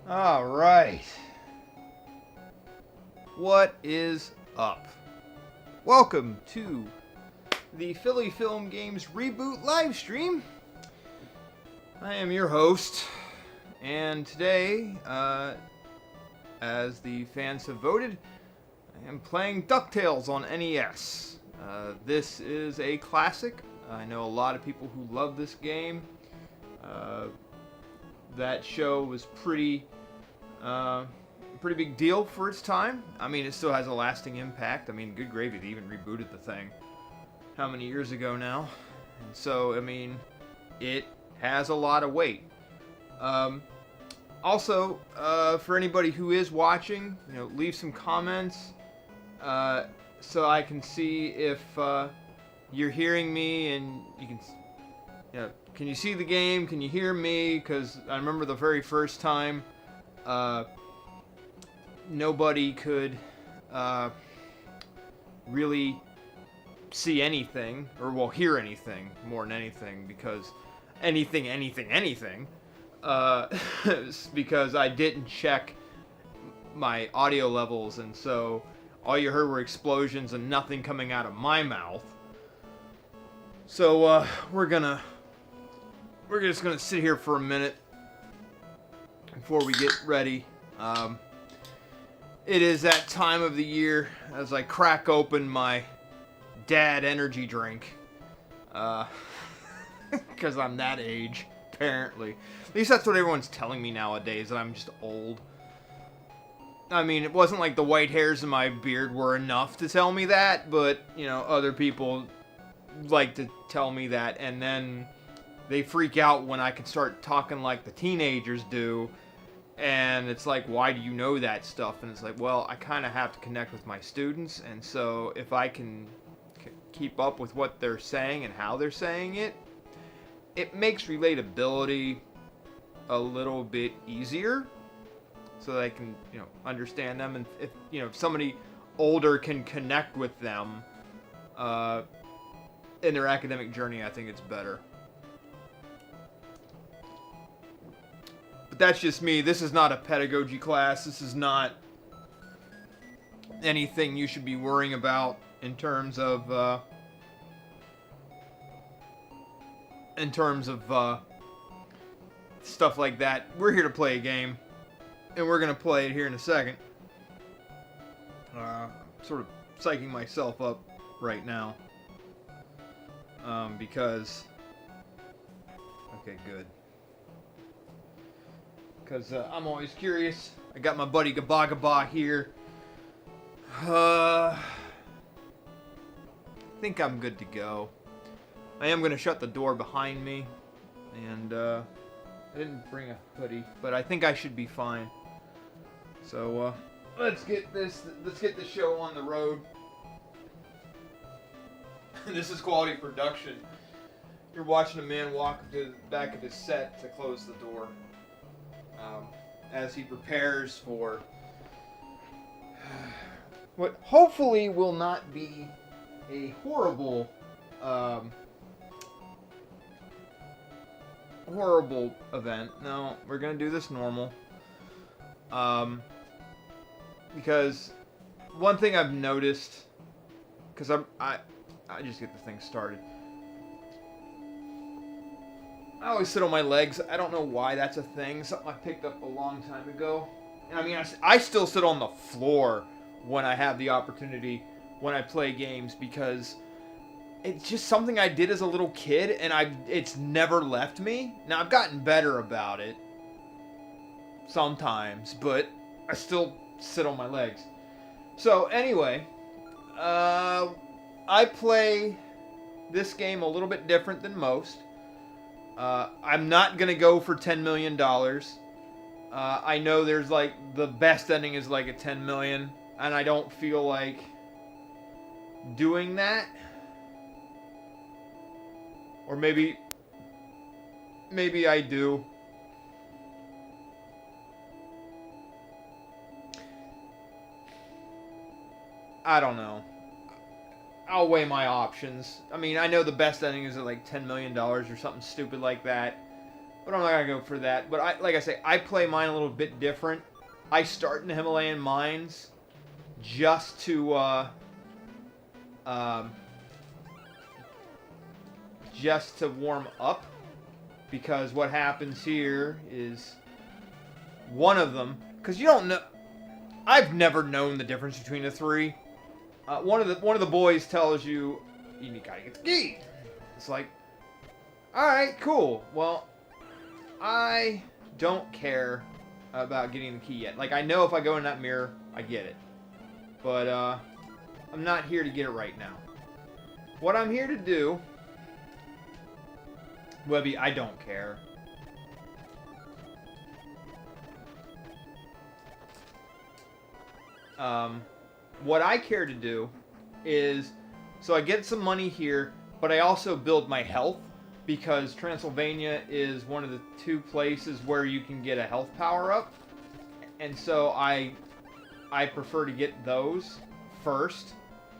All right. What is up? Welcome to the Philly Film Games Reboot live stream. I am your host, and today, as the fans have voted, I am playing DuckTales on NES. This is a classic. I know a lot of people who love this game. That show was pretty big deal for its time. I mean, it still has a lasting impact. I mean, good gravy, they even rebooted the thing how many years ago now? And so, I mean, it has a lot of weight. Also, for anybody who is watching, leave some comments so I can see if you're hearing me, and you can you see the game? Can you hear me? Because I remember the very first time, nobody could really see anything, or hear anything more than anything, because anything, because I didn't check my audio levels, and so all you heard were explosions and nothing coming out of my mouth. So we're just gonna sit here for a minute before we get ready. It is that time of the year as I crack open my dad energy drink, because I'm that age, apparently. At least that's what everyone's telling me nowadays, that I'm just old. I mean, it wasn't like the white hairs in my beard were enough to tell me that, but, other people like to tell me that, and then they freak out when I can start talking like the teenagers do, and it's like, why do you know that stuff? And it's like, well, I kind of have to connect with my students, and so if I can keep up with what they're saying and how they're saying it, it makes relatability a little bit easier, so that I can, understand them, and if somebody older can connect with them in their academic journey, I think it's better. But that's just me. This is not a pedagogy class. This is not anything you should be worrying about in terms of stuff like that. We're here to play a game, and we're gonna play it here in a second. I'm sort of psyching myself up right now, because okay, good. Because I'm always curious. I got my buddy Gaba Gaba here. I think I'm good to go. I am going to shut the door behind me. And I didn't bring a hoodie, but I think I should be fine. So let's get the show on the road. This is quality production. You're watching a man walk to the back of his set to close the door. As he prepares for what hopefully will not be a horrible event. No, we're gonna do this normal. Because one thing I've noticed, because I just get the thing started. I always sit on my legs. I don't know why that's a thing. Something I picked up a long time ago. And I mean, I still sit on the floor when I have the opportunity when I play games, because it's just something I did as a little kid, and it's never left me. Now, I've gotten better about it sometimes, but I still sit on my legs. So, anyway, I play this game a little bit different than most. I'm not going to go for $10 million. I know there's like, the best ending is like a 10 million, and I don't feel like doing that. Or maybe I do. I don't know. I'll weigh my options. I mean, I know the best ending is at like $10 million or something stupid like that. But I'm not gonna go for that. But like I say, I play mine a little bit different. I start in the Himalayan mines just to warm up, because what happens here is one of them, because you don't know. I've never known the difference between the three. One of the boys tells you gotta get the key. It's like, all right, cool. Well, I don't care about getting the key yet. Like, I know if I go in that mirror, I get it. But I'm not here to get it right now. What I'm here to do, Webby, I don't care. What I care to do is, so I get some money here, but I also build my health, because Transylvania is one of the 2 places where you can get a health power up, and so I prefer to get those first,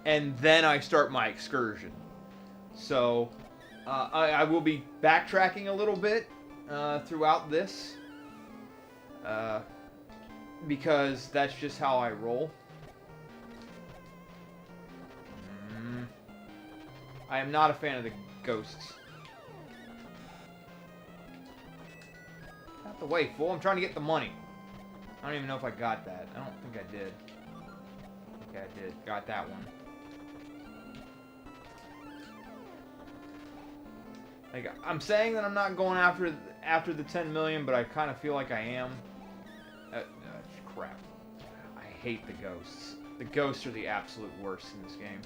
and then I start my excursion. So I will be backtracking a little bit throughout this, because that's just how I roll. I am not a fan of the ghosts. Out the way, fool. I'm trying to get the money. I don't even know if I got that. I don't think I did. Okay, I did. Got that one. Like, I'm saying that I'm not going after the 10 million, but I kind of feel like I am. Crap. I hate the ghosts. The ghosts are the absolute worst in this game.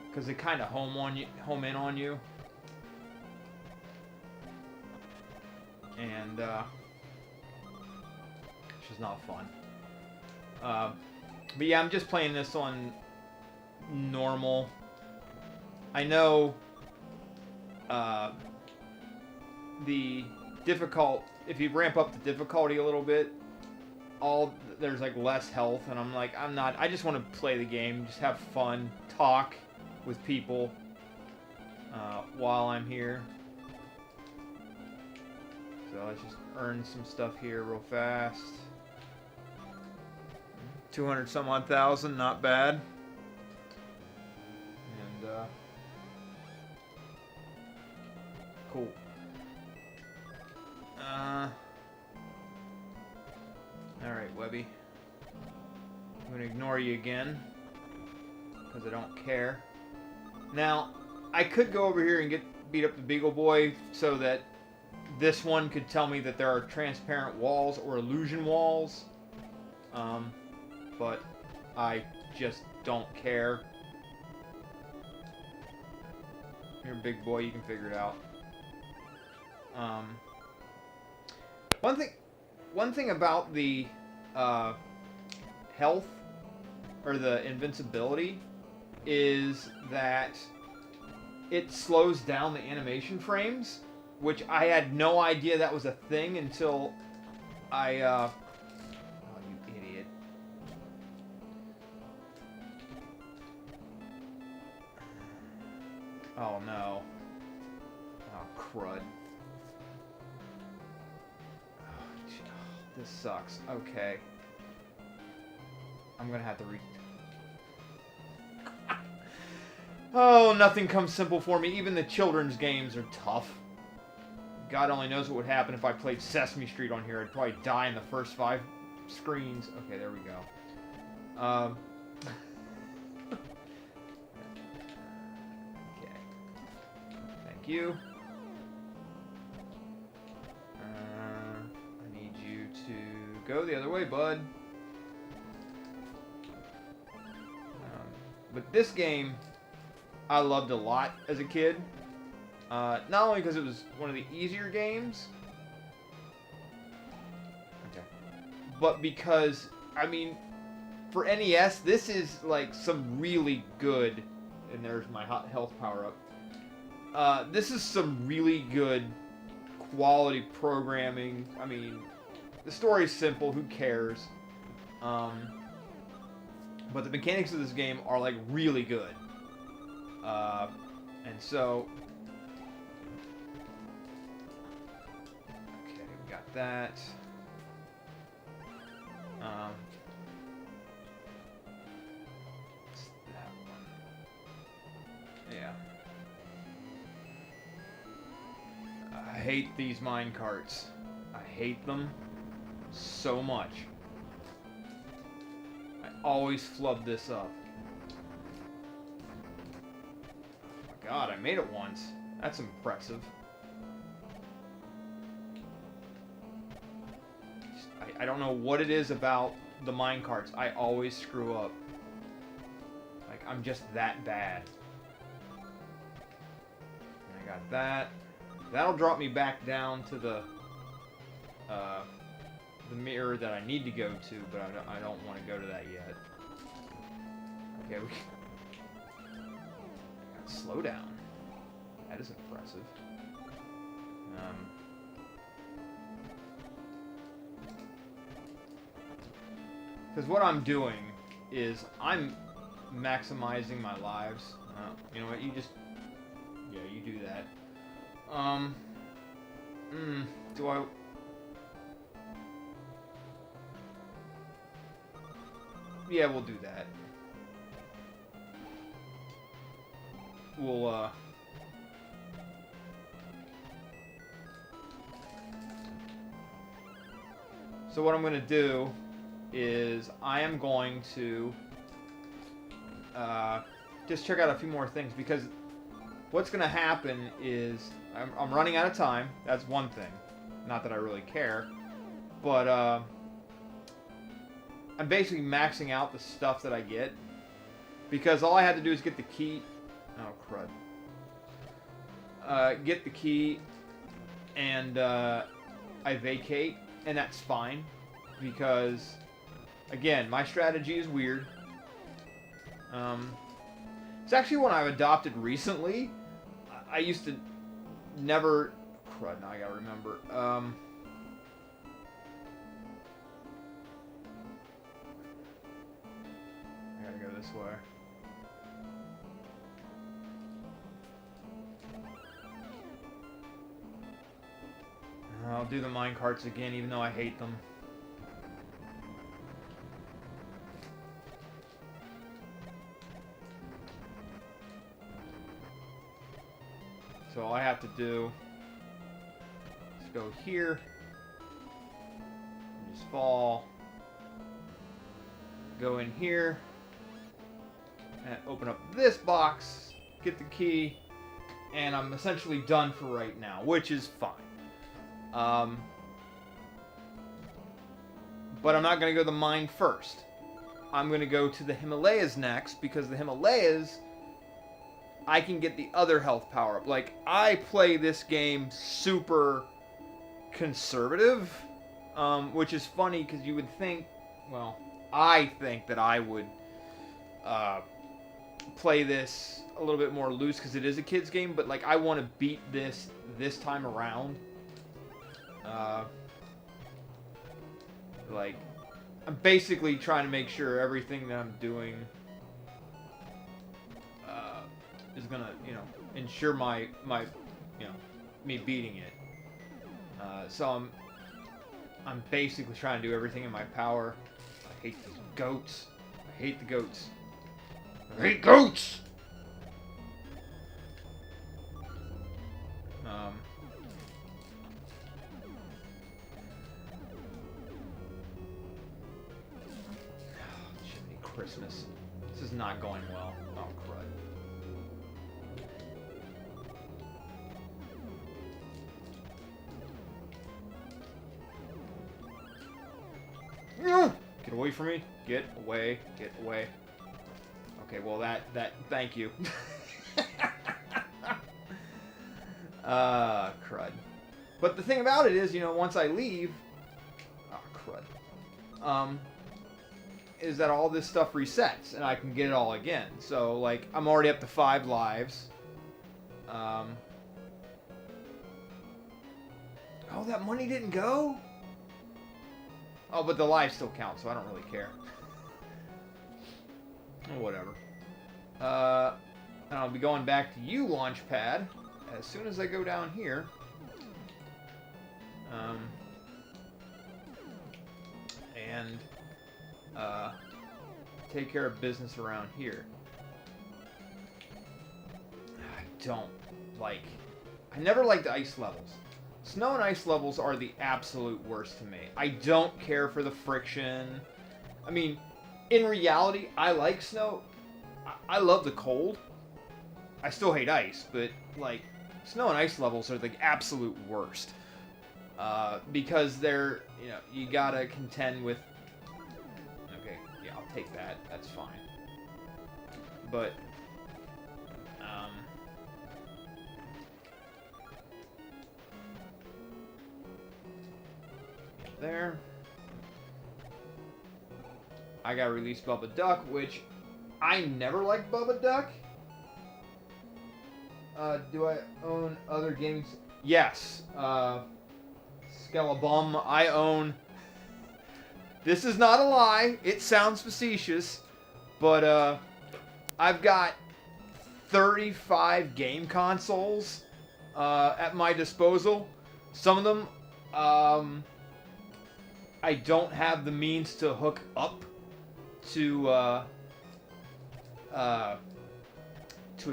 Because they kind of home in on you. And, it's just not fun. But yeah, I'm just playing this on normal. I know, the if you ramp up the difficulty a little bit, there's like less health, and I'm like, I just want to play the game, just have fun, talk with people, while I'm here. So let's just earn some stuff here real fast. 200 some odd thousand, not bad. And, cool. Alright, Webby. I'm gonna ignore you again, because I don't care. Now, I could go over here and beat up the Beagle Boy so that this one could tell me that there are transparent walls or illusion walls. But I just don't care. You're a big boy, you can figure it out. One thing about the health or the invincibility is that it slows down the animation frames, which I had no idea that was a thing until I oh, you idiot. Oh no. Oh crud. This sucks. Okay. I'm gonna have to Oh, nothing comes simple for me. Even the children's games are tough. God only knows what would happen if I played Sesame Street on here. I'd probably die in the first 5 screens. Okay, there we go. Okay. Thank you. I need you to go the other way, bud. But this game, I loved a lot as a kid. Not only because it was one of the easier games, okay, but because, I mean, for NES, this is like some really good, and there's my hot health power up. This is some really good quality programming. I mean, the story's simple, who cares? But the mechanics of this game are like really good. And so Got that. What's that one? Yeah. I hate these mine carts. I hate them so much. I always flub this up. Oh my god, I made it once. That's impressive. I don't know what it is about the mine carts. I always screw up. Like, I'm just that bad. I got that. That'll drop me back down to the mirror that I need to go to, but I don't want to go to that yet. Okay, we got slow down. That is impressive. Because what I'm doing is I'm maximizing my lives. You know what? You just... Yeah, you do that. Do I... Yeah, we'll do that. We'll, So what I'm going to do is I am going to just check out a few more things, because what's going to happen is I'm running out of time. That's one thing. Not that I really care. But I'm basically maxing out the stuff that I get, because all I had to do is get the key. Oh, crud. Get the key, and I vacate, and that's fine, because, again, my strategy is weird. It's actually one I've adopted recently. I used to never... Crud, now I gotta remember. I gotta go this way. I'll do the minecarts again, even though I hate them. So all I have to do is go here, just fall, go in here, and open up this box, get the key, and I'm essentially done for right now, which is fine. But I'm not going to go to the mine first. I'm going to go to the Himalayas next, because the Himalayas, I can get the other health power up. Like, I play this game super conservative, which is funny, because you would think, well, I think that I would play this a little bit more loose, because it is a kid's game, but, like, I want to beat this time around. Like, I'm basically trying to make sure everything that I'm doing is gonna, you know, ensure my, you know, me beating it. So I'm basically trying to do everything in my power. I hate these goats. I hate the goats. I hate goats! Jiminy Christmas. This is not going well. Oh, crud. Get away from me. Get away. Get away. Okay, well thank you. Crud. But the thing about it is, you know, once I leave... Oh, crud. Is that all this stuff resets, and I can get it all again. So, like, I'm already up to 5 lives. Oh, that money didn't go? Oh, but the lives still count, so I don't really care. Oh, whatever. And I'll be going back to you, Launchpad, as soon as I go down here. and take care of business around here. I never liked the ice levels. Snow and ice levels are the absolute worst to me. I don't care for the friction. I mean, in reality, I like snow. I love the cold. I still hate ice, but, like, snow and ice levels are the absolute worst. Because they're, you know, you gotta contend with... Okay, yeah, I'll take that. That's fine. But... there. I gotta release Bubba Duck, which I never liked Bubba Duck. Do I own other games? Yes. Skelebum, I own... This is not a lie. It sounds facetious. But, I've got 35 game consoles at my disposal. Some of them, I don't have the means to hook up to a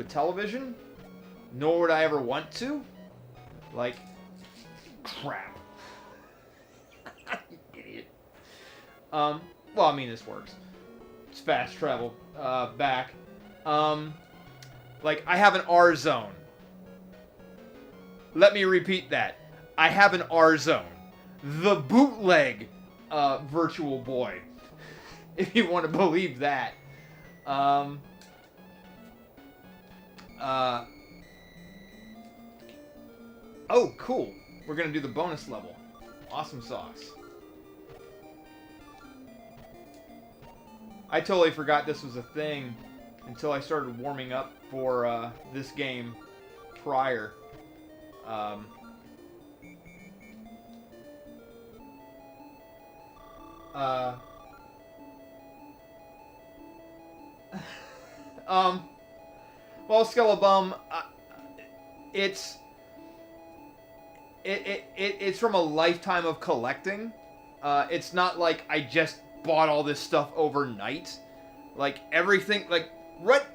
television, nor would I ever want to. Like, crap. You idiot. Well, I mean, this works. It's fast travel back. Like, I have an R zone. Let me repeat that. I have an R zone. The bootleg Virtual Boy, if you want to believe that. Oh, cool. We're going to do the bonus level. Awesome sauce. I totally forgot this was a thing until I started warming up for this game prior. Well, Skelebum, it's from a lifetime of collecting. It's not like I just bought all this stuff overnight. Like, everything, like, what?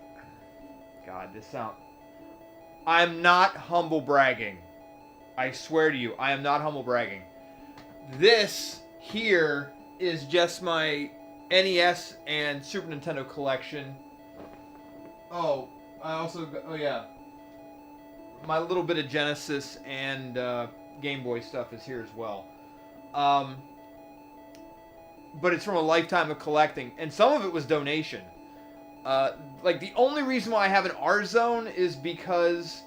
God, this sound... I'm not humble bragging. I swear to you, I am not humble bragging. This here is just my NES and Super Nintendo collection. Oh, I also... Oh, yeah. My little bit of Genesis and Game Boy stuff is here as well. But it's from a lifetime of collecting. And some of it was donation. Like, the only reason why I have an R-Zone is because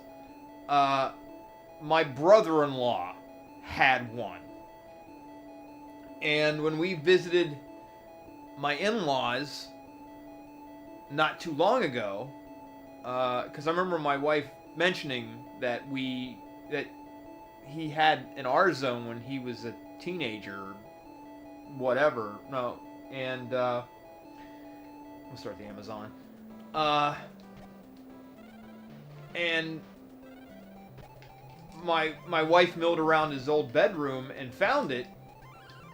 my brother-in-law had one. And when we visited my in-laws not too long ago, because I remember my wife mentioning that he had an R-Zone when he was a teenager, or whatever. No, and we'll start the Amazon. And my wife milled around his old bedroom and found it,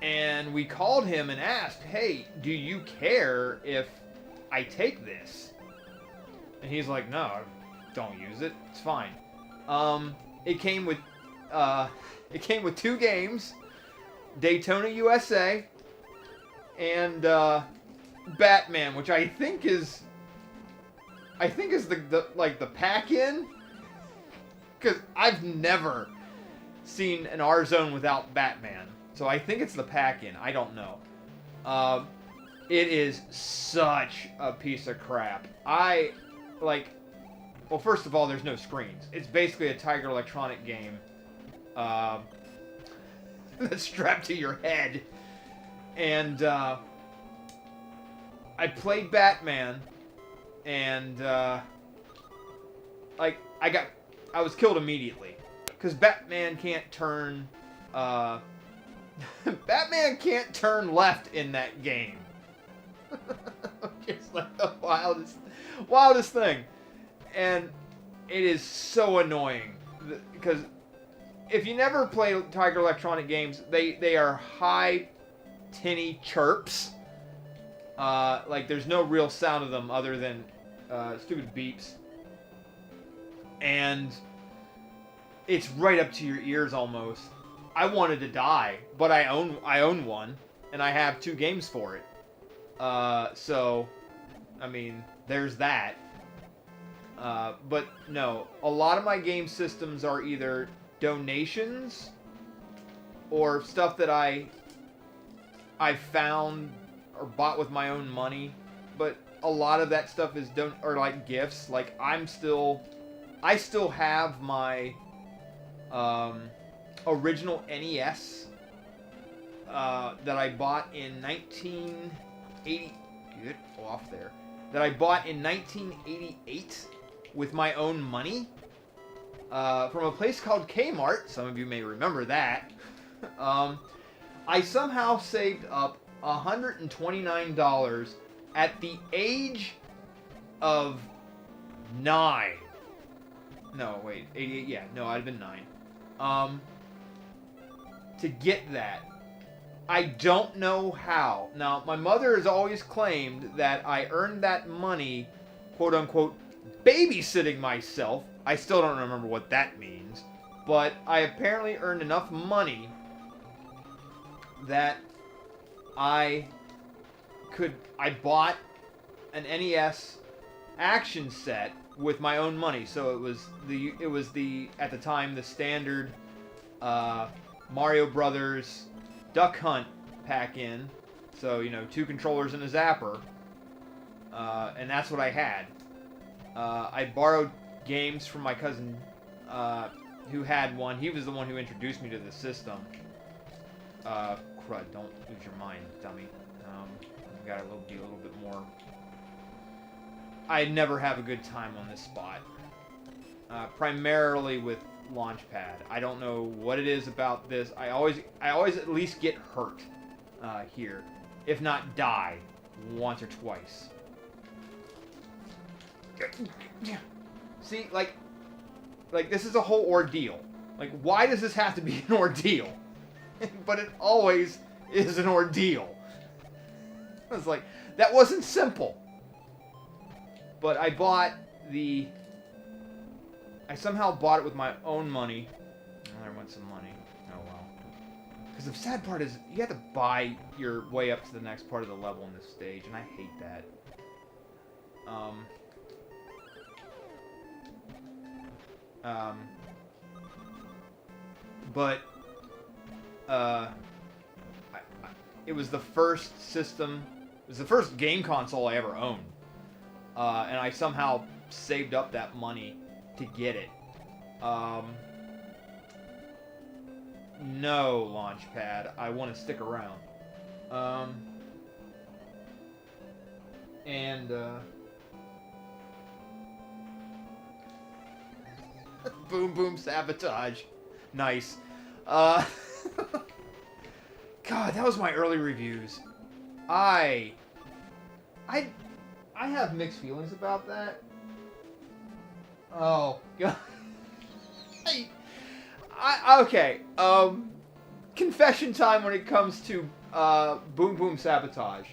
and we called him and asked, "Hey, do you care if I take this?" And he's like, "No, don't use it. It's fine." It came with 2 games, Daytona USA, and Batman, which I think is the pack-in, because I've never seen an R-Zone without Batman. So I think it's the pack-in. I don't know. It is such a piece of crap. Well, first of all, there's no screens. It's basically a Tiger Electronic game that's strapped to your head. And I played Batman, and I was killed immediately, because Batman can't turn Batman can't turn left in that game. It's like the wildest thing. And it is so annoying, because if you never play Tiger Electronic games, they are high tinny chirps. Like, there's no real sound of them other than stupid beeps. And it's right up to your ears almost. I wanted to die, but I own one, and I have 2 games for it. So, I mean, there's that. But no, a lot of my game systems are either donations or stuff that I found or bought with my own money. But a lot of that stuff is or like gifts. Like I still have my original NES that I bought in 1980. Get off there. That I bought in 1988 with my own money from a place called Kmart. Some of you may remember that. I somehow saved up $129 at the age of 9. No, wait, 88. Yeah, no, I'd have been 9. To get that. I don't know how. Now, my mother has always claimed that I earned that money, quote unquote, babysitting myself. I still don't remember what that means. But I apparently earned enough money that I bought an NES action set with my own money. So it was the at the time the standard Mario Brothers Duck Hunt pack-in. So, 2 controllers and a zapper. And that's what I had. I borrowed games from my cousin who had one. He was the one who introduced me to the system. Crud, don't lose your mind, dummy. I've got be a little bit more. I never have a good time on this spot. Primarily with Launchpad. I don't know what it is about this. I always at least get hurt here, if not die once or twice. See, like this is a whole ordeal. Like, why does this have to be an ordeal? But it always is an ordeal. It's like, that wasn't simple. But I somehow bought it with my own money. Oh, there went some money. Oh, well. Because the sad part is, you have to buy your way up to the next part of the level in this stage, and I hate that. But it was the first system, it was the first game console I ever owned. And I somehow saved up that money to get it. No, Launchpad, I want to stick around. Boom Boom Sabotage. Nice. God, that was my early reviews. I have mixed feelings about that. Oh, God. Okay. Confession time when it comes to Boom Boom Sabotage.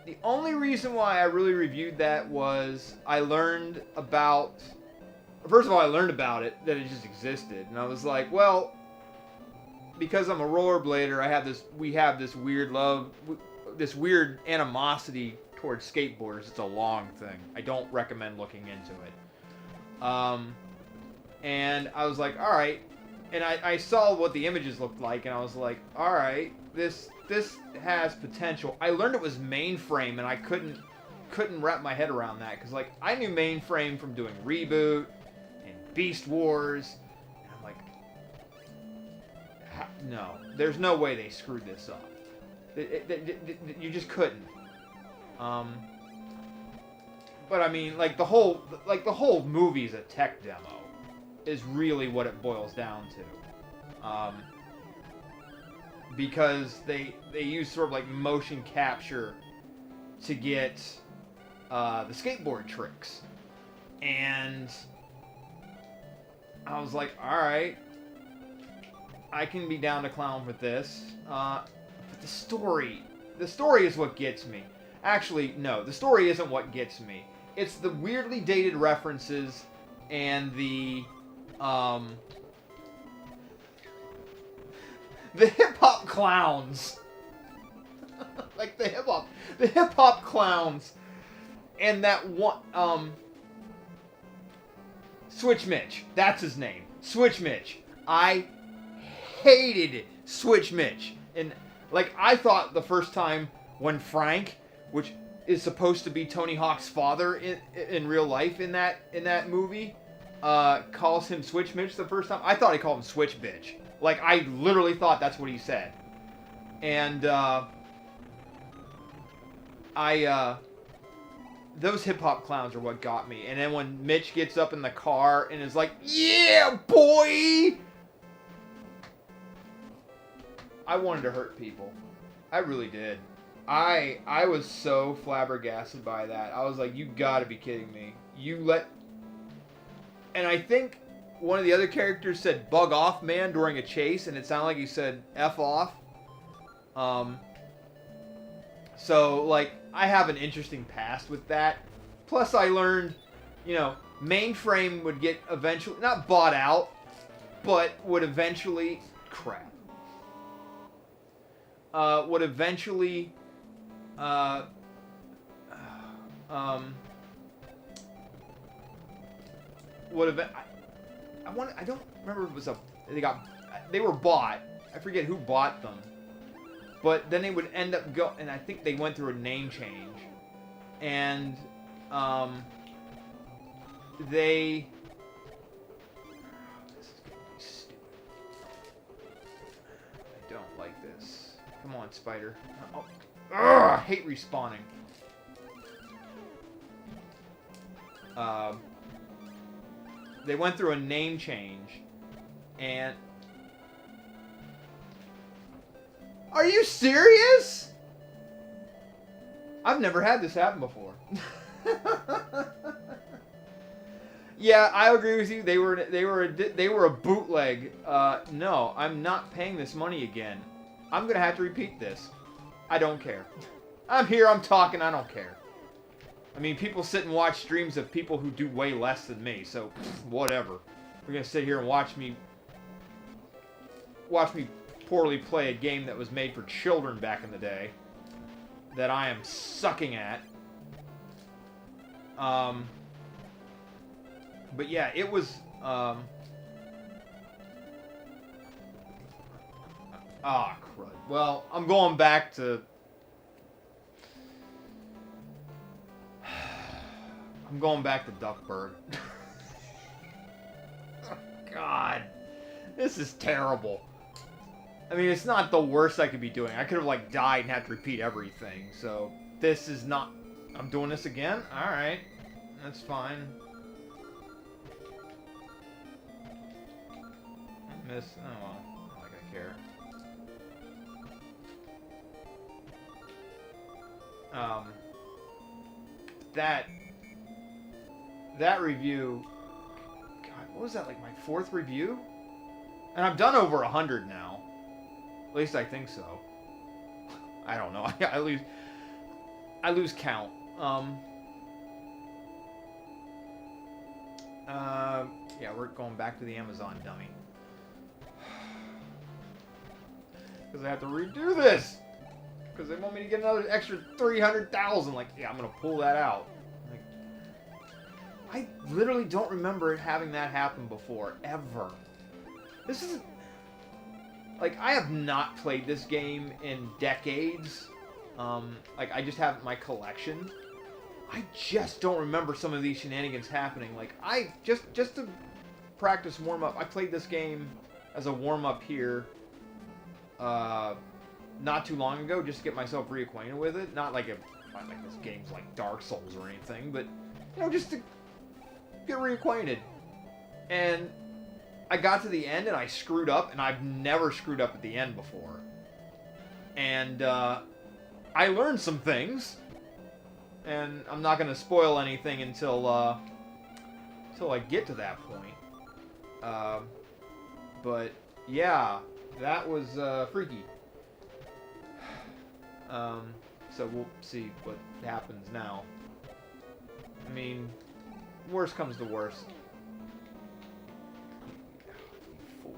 The only reason why I really reviewed that was I learned about... First of all, I learned about it, that it just existed. And I was like, well, because I'm a rollerblader, we have this weird love, this weird animosity towards skateboarders. It's a long thing. I don't recommend looking into it. And I was like, alright. And I saw what the images looked like, and I was like, alright, this has potential. I learned it was mainframe, and I couldn't wrap my head around that, because, like, I knew mainframe from doing Reboot and Beast Wars, and I'm like, no, there's no way they screwed this up. You just couldn't. But I mean, like the whole movie is a tech demo, is really what it boils down to. Because they use sort of like motion capture to get the skateboard tricks, and I was like, all right, I can be down to clown with this. But the story is what gets me. Actually, no, the story isn't what gets me. It's the weirdly dated references and the hip hop clowns. Like the hip hop clowns. And that one, Switch Mitch. That's his name. Switch Mitch. I hated it. Switch Mitch. And, like, I thought the first time when Frank, which is supposed to be Tony Hawk's father in real life in that movie, calls him Switch Mitch the first time, I thought he called him Switch Bitch. Like, I literally thought that's what he said. And, those hip-hop clowns are what got me. And then when Mitch gets up in the car and is like, yeah, boy! I wanted to hurt people. I really did. I was so flabbergasted by that. I was like, you gotta be kidding me. And I think one of the other characters said, bug off, man, during a chase, and it sounded like he said, F off. So, like, I have an interesting past with that. Plus, I learned, Mainframe would get eventually, not bought out, but would eventually, crap. Would eventually, I don't remember if it was they were bought. I forget who bought them. But then they would end up and I think they went through a name change. And, this is gonna be stupid. I don't like this. Come on, spider. Oh. Ugh, I hate respawning. They went through a name change. And... Are you serious? I've never had this happen before. Yeah, I agree with you. They were a bootleg. No, I'm not paying this money again. I'm gonna have to repeat this. I don't care. I'm here. I'm talking. I don't care. I mean, people sit and watch streams of people who do way less than me. So, whatever. We're gonna sit here and watch me poorly play a game that was made for children back in the day that I am sucking at. But yeah, it was crud. Well, I'm going back to Duckburg. Oh, God. This is terrible. I mean, it's not the worst I could be doing. I could have, like, died and had to repeat everything. So, this is not... I'm doing this again? Alright. That's fine. Miss... Oh, well. Not like I care. That review... God, what was that? Like, my 4th review? And I've done over 100 now. At least I think so. I don't know. I lose count. Yeah, we're going back to the Amazon dummy. Because I have to redo this. Because they want me to get another extra 300,000. Like, yeah, I'm gonna pull that out. Like, I literally don't remember having that happen before, ever. This is... Like, I have not played this game in decades. Like, I just have it in my collection. I just don't remember some of these shenanigans happening. Like, just to practice warm-up, I played this game as a warm-up here, not too long ago, just to get myself reacquainted with it. Not like this game's like Dark Souls or anything, but, just to get reacquainted. And I got to the end and I screwed up, and I've never screwed up at the end before. And, I learned some things, and I'm not going to spoil anything until I get to that point. But, yeah, that was freaky. So we'll see what happens now. I mean, worst comes to worst. You fool.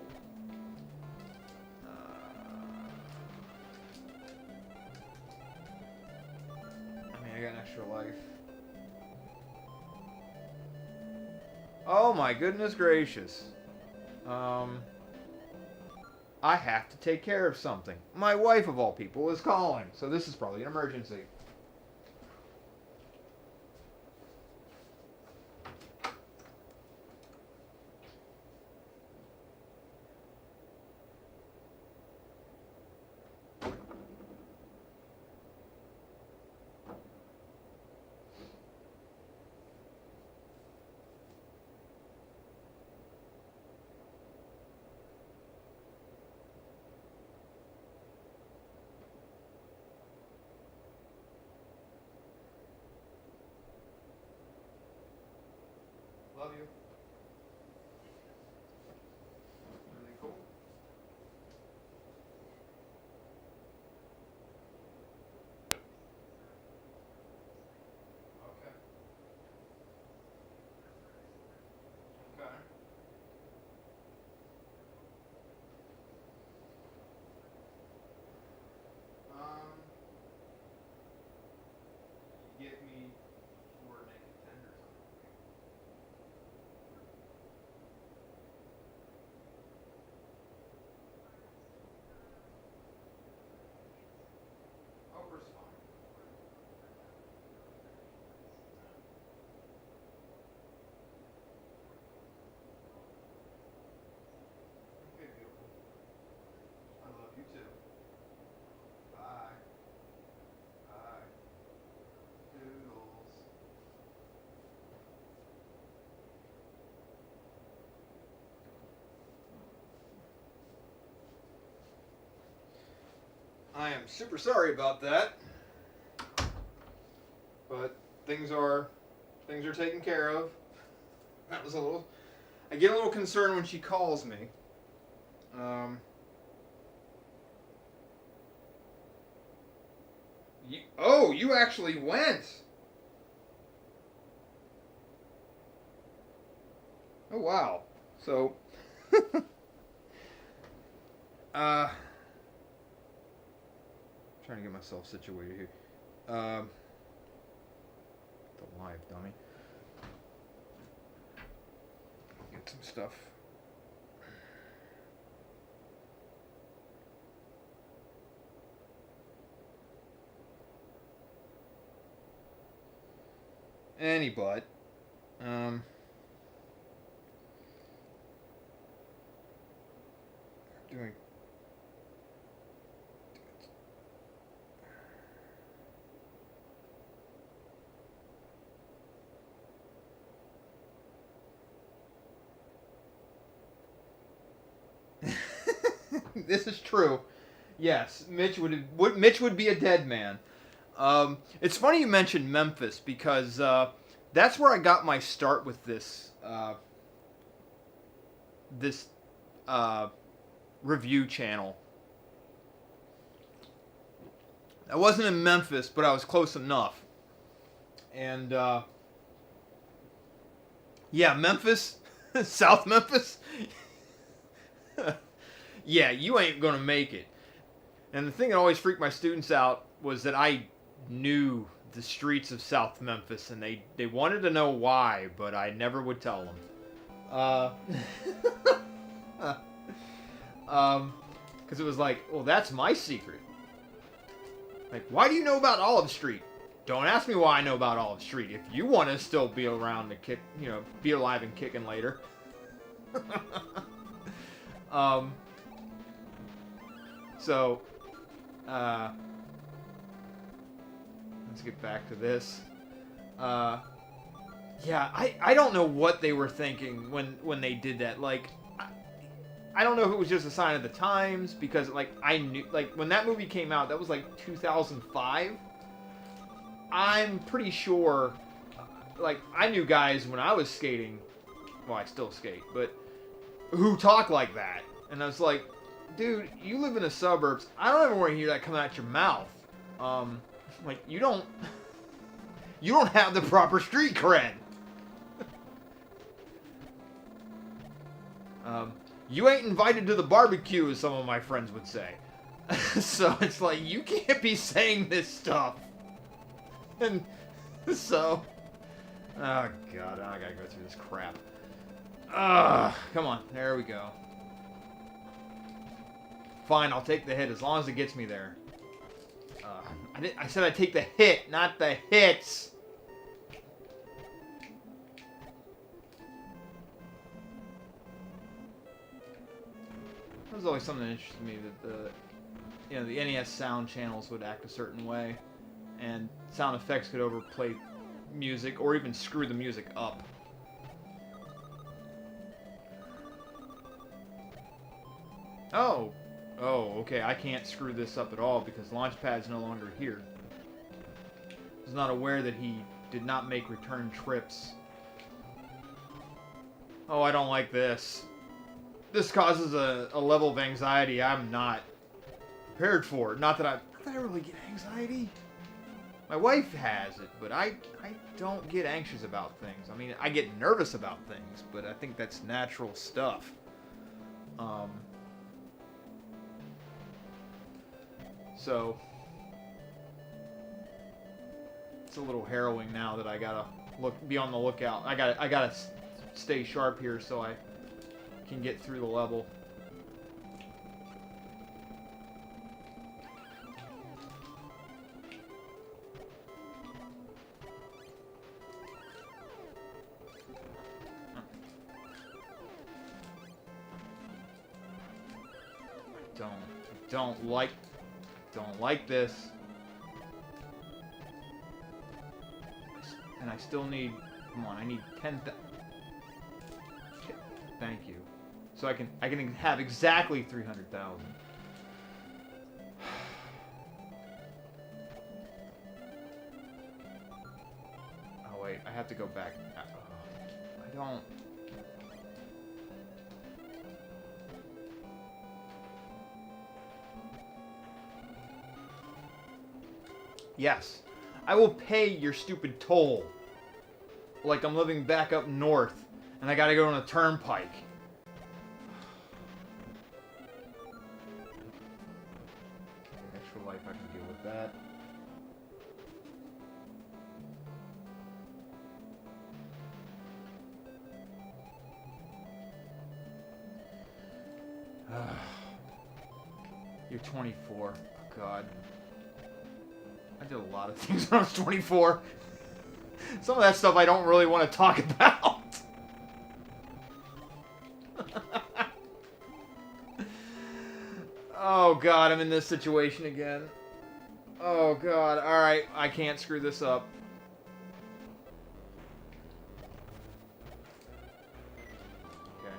I mean, I got an extra life. Oh my goodness gracious. I have to take care of something. My wife, of all people, is calling, so this is probably an emergency. Love you. Everything cool? Okay. Okay. Get me for naked tenders. Over's fine. Okay, beautiful. I love you too. Bye. Bye. Doodles. I am super sorry about that, but things are taken care of. That was a little. I get a little concerned when she calls me. You actually went. Oh wow. So. Trying to get myself situated here. The live dummy. Get some stuff. Any but. Doing. This is true. Yes, Mitch would be a dead man. It's funny you mentioned Memphis because that's where I got my start with this review channel. I wasn't in Memphis, but I was close enough. And yeah, Memphis, South Memphis. Yeah, you ain't gonna make it. And the thing that always freaked my students out was that I knew the streets of South Memphis, and they wanted to know why, but I never would tell them. Because it was like, well, that's my secret. Like, why do you know about Olive Street? Don't ask me why I know about Olive Street. If you want to still be around to kick, be alive and kicking later. So, let's get back to this. Yeah, I don't know what they were thinking when they did that. Like, I don't know if it was just a sign of the times, because, like, I knew, like, when that movie came out, that was, like, 2005. I'm pretty sure, like, I knew guys when I was skating, well, I still skate, but who talk like that. And I was like, Dude, you live in the suburbs. I don't ever want to hear that coming out your mouth. Like, you don't have the proper street cred. You ain't invited to the barbecue, as some of my friends would say. So it's like, you can't be saying this stuff. And so, oh god, I gotta go through this crap. Come on, there we go. Fine, I'll take the hit as long as it gets me there. I said I'd take the hit, not the hits. There's always something that interested me, that the NES sound channels would act a certain way, and sound effects could overplay music or even screw the music up. Oh, okay, I can't screw this up at all because Launchpad's no longer here. I was not aware that he did not make return trips. Oh, I don't like this. This causes a level of anxiety I'm not prepared for. Not that I really get anxiety. My wife has it, but I don't get anxious about things. I mean, I get nervous about things, but I think that's natural stuff. So it's a little harrowing now that I gotta be on the lookout. I gotta stay sharp here so I can get through the level. Don't like this. And I still need, come on, I need 10,000. Thank you. So I can have exactly 300,000. Oh wait, I have to go back. I don't. Yes, I will pay your stupid toll. Like I'm living back up north, and I gotta go on a turnpike. Extra life, I can deal with that. You're 24. Oh, God. I did a lot of things when I was 24. Some of that stuff I don't really want to talk about. Oh god, I'm in this situation again. Oh god, alright, I can't screw this up. Okay.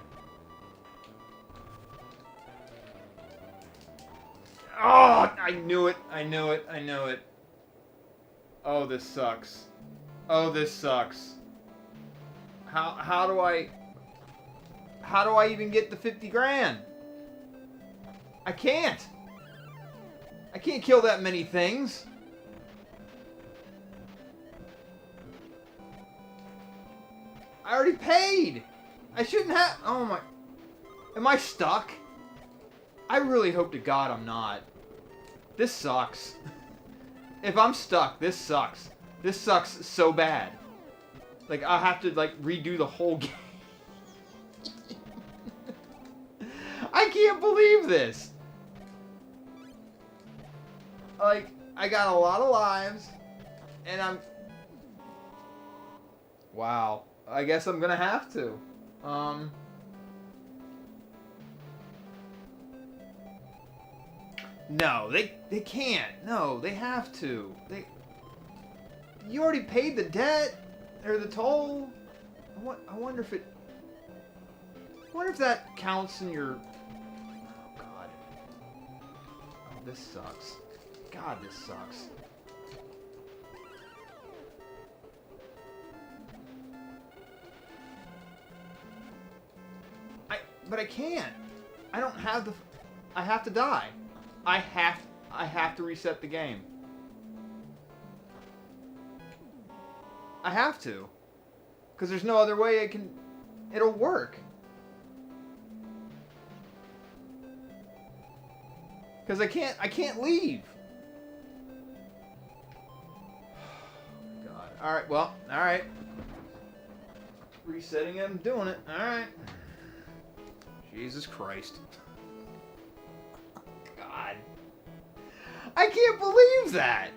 Oh, I knew it, I knew it, I knew it. Oh, this sucks. Oh, this sucks. How do I even get the 50 grand? I can't. I can't kill that many things. I already paid. I shouldn't have. Oh my. Am I stuck? I really hope to God I'm not. This sucks. If I'm stuck, this sucks. This sucks so bad. Like, I'll have to, like, redo the whole game. I can't believe this. Like, I got a lot of lives, and I'm... Wow. I guess I'm gonna have to. No, they can't. No, they have to. You already paid the debt or the toll. I wonder if it. I wonder if that counts in your. Oh god. Oh, this sucks. God, this sucks. But I can't. I don't have the. I have to die. I have to reset the game. I have to. Because there's no other way it'll work. Because I can't leave. God. Alright, well, alright. Resetting it and doing it. Alright. Jesus Christ. God. I can't believe that.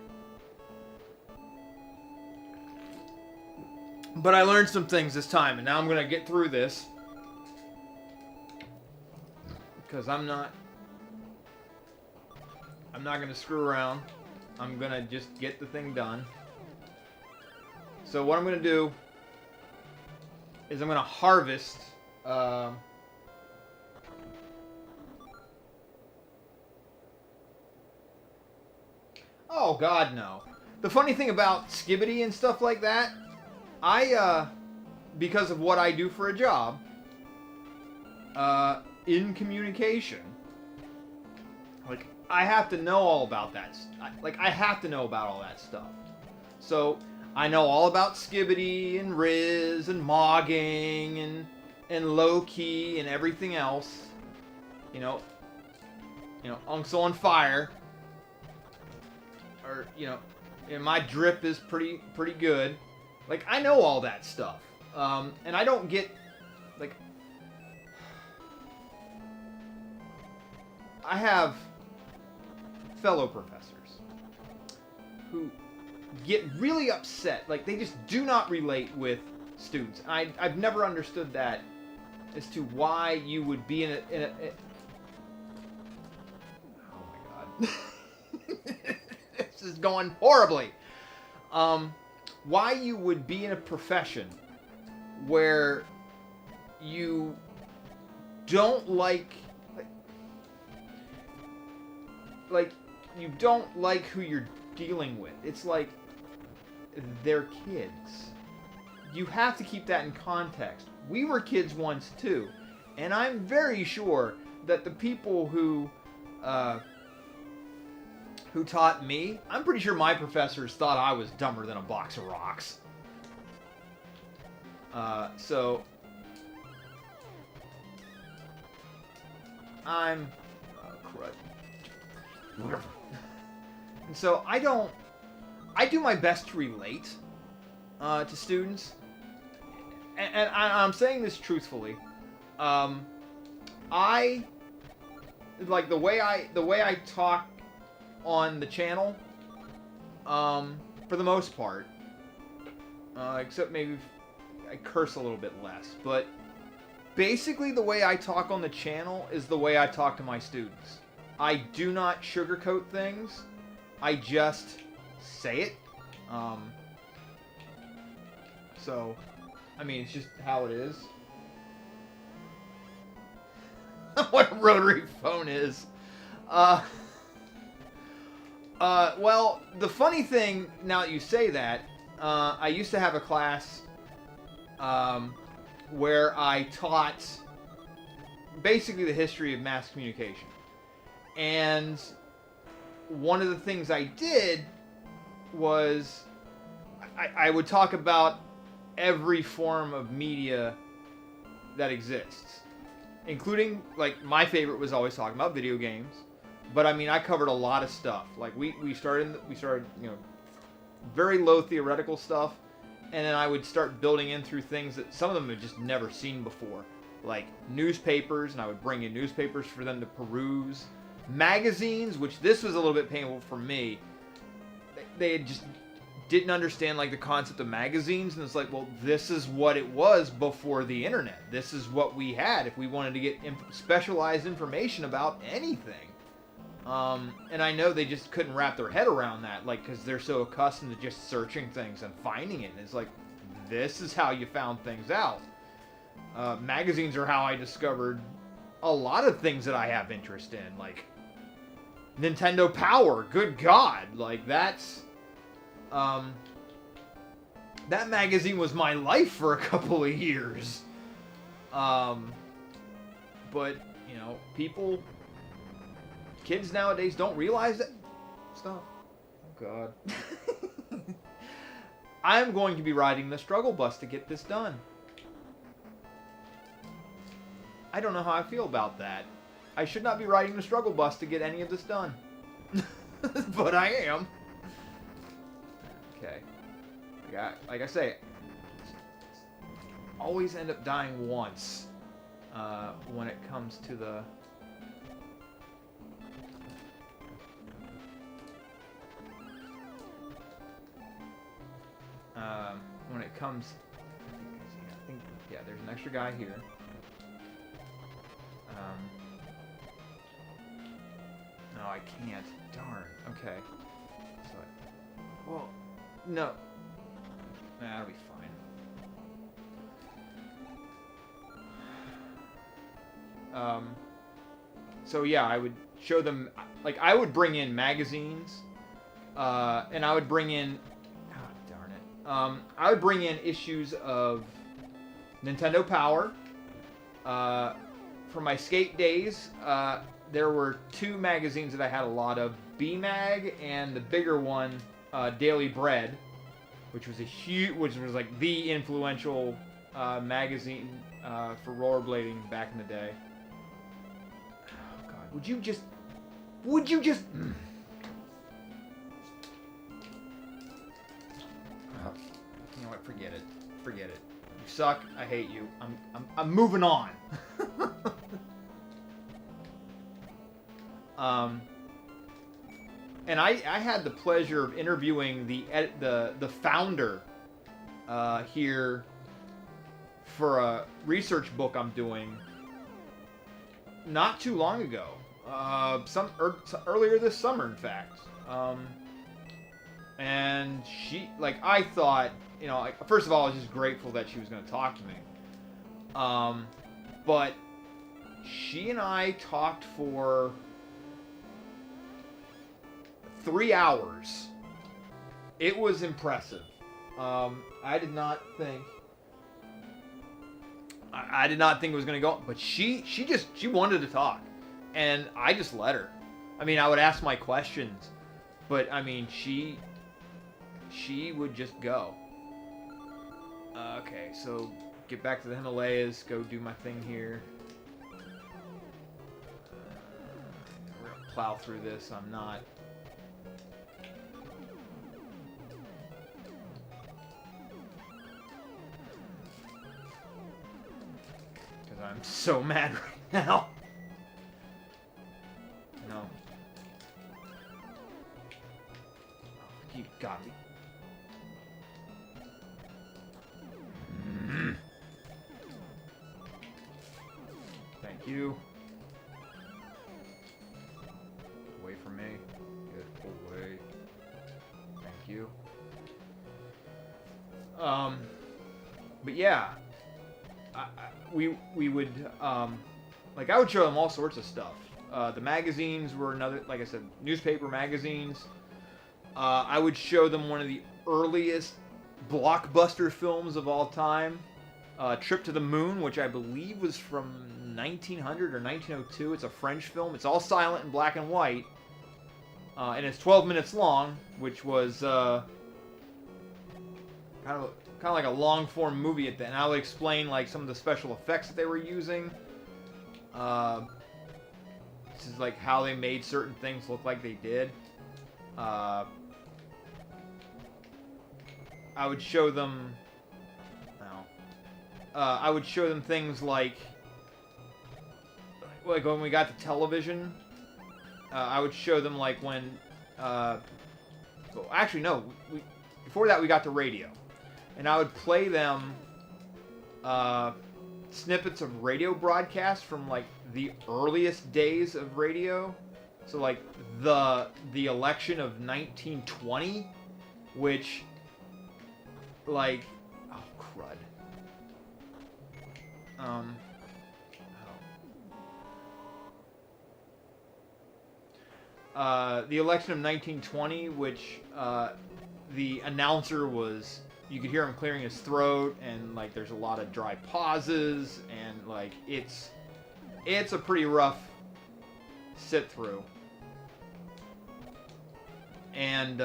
But I learned some things this time, and now I'm going to get through this. Because I'm not going to screw around. I'm going to just get the thing done. So what I'm going to do is I'm going to harvest... Oh, God, no. The funny thing about Skibbity and stuff like that, because of what I do for a job, in communication, like, I have to know all about that. I have to know about all that stuff. So, I know all about Skibbity and Riz and Mogging and Low-Key and everything else. You know, Unksel on Fire. Or, and my drip is pretty good. Like, I know all that stuff. And I don't get, like... I have fellow professors who get really upset. Like, they just do not relate with students. And I've never understood that as to why you would be in a oh my God. This is going horribly. Why you would be in a profession where you don't like you don't like who you're dealing with. It's like they're kids. You have to keep that in context. We were kids once too, and I'm very sure that the people who taught me, I'm pretty sure my professors thought I was dumber than a box of rocks. So I'm crud. And so I do my best to relate to students, and I'm saying this truthfully. I like the way I talk on the channel, for the most part, except maybe I curse a little bit less, but basically the way I talk on the channel is the way I talk to my students. I do not sugarcoat things. I just say it. So, I mean, it's just how it is. What a rotary phone is. Well, the funny thing, now that you say that, I used to have a class where I taught basically the history of mass communication. And one of the things I did was I would talk about every form of media that exists. Including, like, my favorite was always talking about video games. But, I mean, I covered a lot of stuff. Like, we started, very low theoretical stuff. And then I would start building in through things that some of them had just never seen before. Like, newspapers, and I would bring in newspapers for them to peruse. Magazines, which this was a little bit painful for me. They just didn't understand, like, the concept of magazines. And it's like, well, this is what it was before the internet. This is what we had if we wanted to get specialized information about anything. And I know they just couldn't wrap their head around that, like, because they're so accustomed to just searching things and finding it. And it's like, this is how you found things out. Magazines are how I discovered a lot of things that I have interest in, like Nintendo Power. Good God, like that's that magazine was my life for a couple of years. But people kids nowadays don't realize that stuff. Oh God. I'm going to be riding the struggle bus to get this done. I don't know how I feel about that. I should not be riding the struggle bus to get any of this done. But I am. Okay. Like I say, always end up dying once when it comes to the... when it comes... I think, yeah, there's an extra guy here. No, I can't. Darn. Okay. So, well, no. Nah, that'll be fine. So yeah, I would show them, like, I would bring in magazines, and I would bring in, God darn it, I would bring in issues of Nintendo Power. For my skate days, there were 2 magazines that I had a lot of, B-Mag and the bigger one, Daily Bread, which was which was like the influential magazine for rollerblading back in the day. Oh God, would you just? You know what? Forget it. Forget it. You suck. I hate you. I'm moving on. And I had the pleasure of interviewing the founder here for a research book I'm doing not too long ago, earlier this summer, in fact. And she, like, I thought, you know, like, first of all, I was just grateful that she was going to talk to me. But she and I talked for 3 hours. It was impressive. I did not think it was gonna go, but she wanted to talk, and I just let her. I mean, I would ask my questions, but I mean, she would just go. Okay, so get back to the Himalayas, go do my thing here. We're gonna plow through this. I'm not. I'm so mad right now. No. Oh, you got me. Thank you. Get away from me. Get away. Thank you. But yeah. We would, like, I would show them all sorts of stuff. The magazines were another, like I said, newspaper magazines. I would show them one of the earliest blockbuster films of all time, Trip to the Moon, which I believe was from 1900 or 1902. It's a French film. It's all silent and black and white, and it's 12 minutes long, which was kind of like a long-form movie at that. And I would explain, like, some of the special effects that they were using. This is, like, how they made certain things look like they did. I would show them... I would show them things like when we got to television. I would show them, like, when... well, actually, no. Before that, we got to radio. And I would play them snippets of radio broadcasts from, like, the earliest days of radio. So, like, the election of 1920, which, like, oh, crud. The election of 1920, which the announcer was... You could hear him clearing his throat, and, like, there's a lot of dry pauses, and, like, it's a pretty rough sit-through. And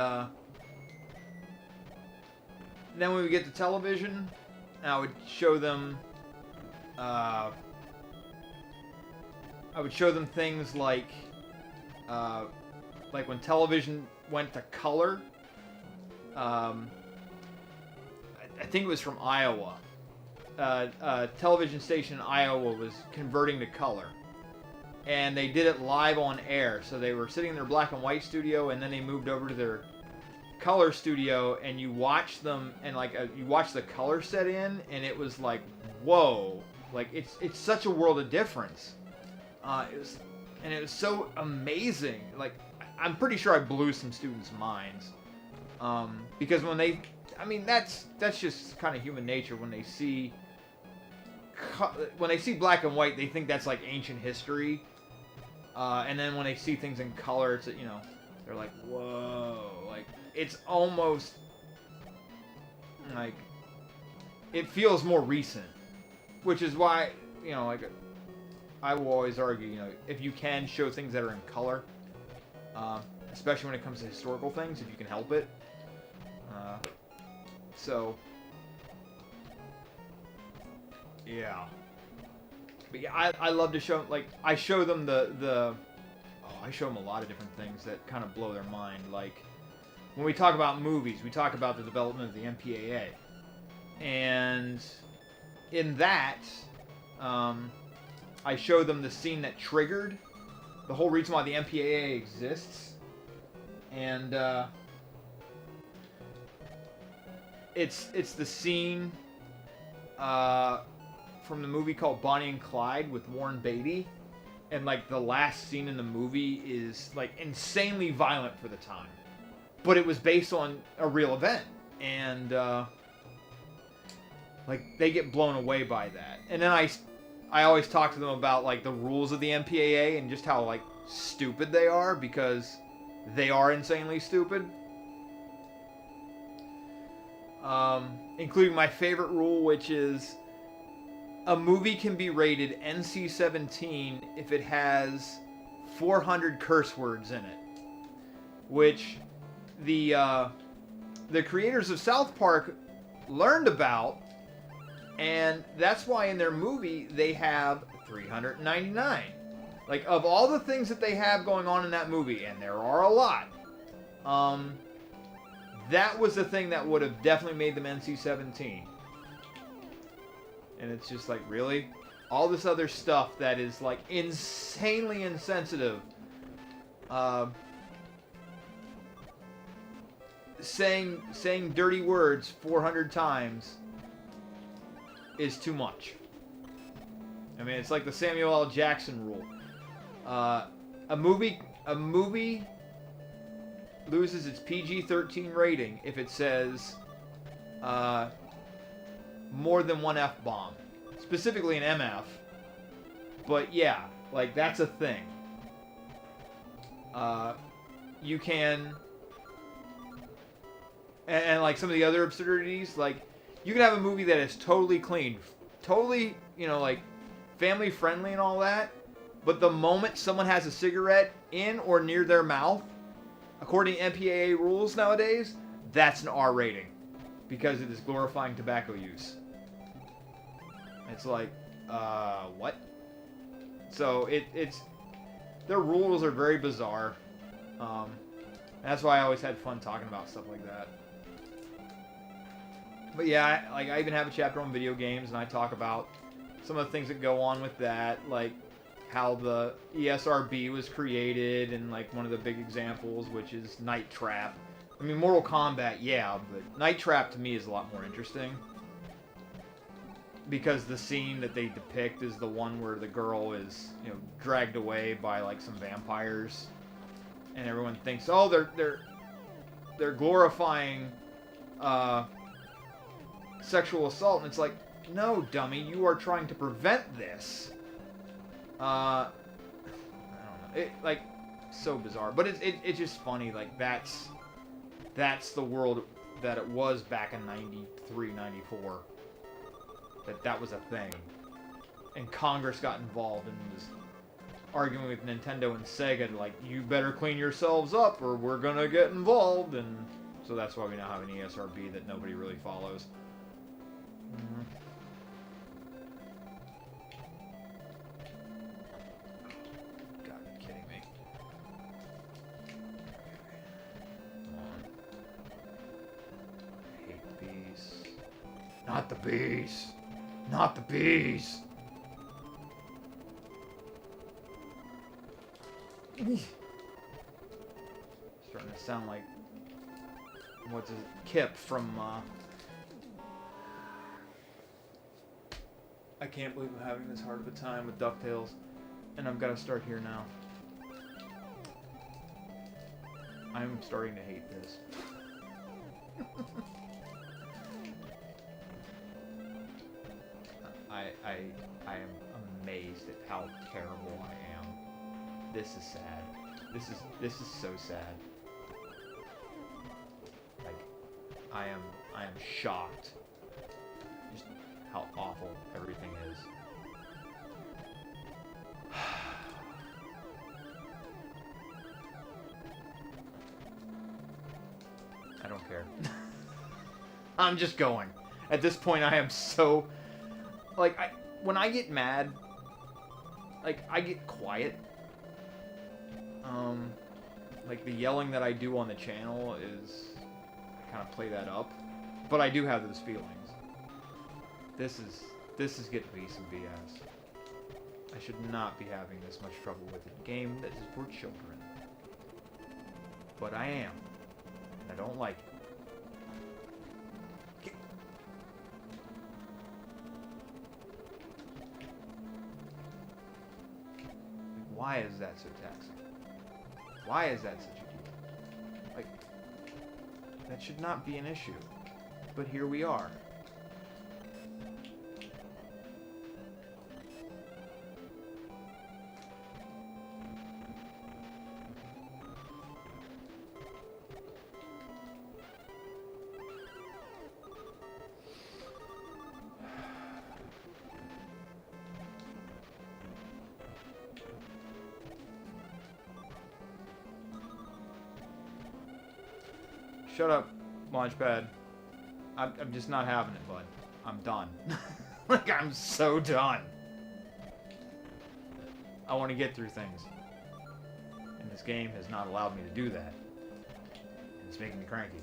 then when we get to television, I would show them things like when television went to color. I think it was from Iowa. A television station in Iowa was converting to color. And they did it live on air. So they were sitting in their black and white studio, and then they moved over to their color studio, and you watch them, and you watch the color set in, and it was like, whoa. Like, it's such a world of difference. It was so amazing. Like, I'm pretty sure I blew some students' minds. Because when they, that's just kind of human nature. When they see black and white, they think that's like ancient history. And then when they see things in color, it's, they're like, whoa. Like, it's almost like, it feels more recent. Which is why, I will always argue, if you can show things that are in color, especially when it comes to historical things, if you can help it. Yeah. But yeah, I love to show, I show them I show them a lot of different things that kind of blow their mind. Like, when we talk about movies, we talk about the development of the MPAA. And in that, I show them the scene that triggered the whole reason why the MPAA exists. And, it's the scene, from the movie called Bonnie and Clyde with Warren Beatty. And, the last scene in the movie is, insanely violent for the time. But it was based on a real event. And, they get blown away by that. And then I always talk to them about, the rules of the MPAA and just how, stupid they are, because they are insanely stupid. Including my favorite rule, which is a movie can be rated NC-17 if it has 400 curse words in it. Which the creators of South Park learned about, and that's why in their movie they have 399. Of all the things that they have going on in that movie, and there are a lot, that was the thing that would have definitely made them NC-17. And it's just really? All this other stuff that is, insanely insensitive. Saying dirty words 400 times is too much. It's like the Samuel L. Jackson rule. A movie loses its PG-13 rating if it says more than one F-bomb. Specifically an MF. But yeah, that's a thing. You can... And some of the other absurdities, you can have a movie that is totally clean. Totally, family friendly and all that. But the moment someone has a cigarette in or near their mouth, according to MPAA rules nowadays, that's an R rating. Because it is glorifying tobacco use. It's what? So, it's... Their rules are very bizarre. That's why I always had fun talking about stuff like that. But yeah, I even have a chapter on video games, and I talk about some of the things that go on with that, how the ESRB was created, and one of the big examples, which is Night Trap. Mortal Kombat, yeah, but Night Trap to me is a lot more interesting. Because the scene that they depict is the one where the girl is, dragged away by, some vampires. And everyone thinks, oh, they're glorifying, sexual assault. And it's no, dummy, you are trying to prevent this. I don't know. So bizarre. But it's just funny, that's the world that it was back in 93, 94. That was a thing. And Congress got involved and was arguing with Nintendo and Sega, like, you better clean yourselves up or we're gonna get involved, and so that's why we now have an ESRB that nobody really follows. God, are you kidding me? Come on. I hate the bees. Not the bees! Not the bees! Starting to sound like what's his Kip from I can't believe I'm having this hard of a time with DuckTales, and I've got to start here now. I'm starting to hate this. I am amazed at how terrible I am. This is sad. This is so sad. Like, I am shocked. Just how awful everything is. I don't care. I'm just going. At this point, I am so... Like, when I get mad, like, I get quiet. Like, the yelling that I do on the channel is... I kind of play that up. But I do have those feelings. This is getting to be some BS. I should not be having this much trouble with a game that is for children. But I am. And I don't like it. Why is that so taxing? Why is that such a deal? Like, that should not be an issue. But here we are. Shut up, Launchpad. I'm just not having it, bud. I'm done. Like, I'm so done. I want to get through things. And this game has not allowed me to do that. And it's making me cranky.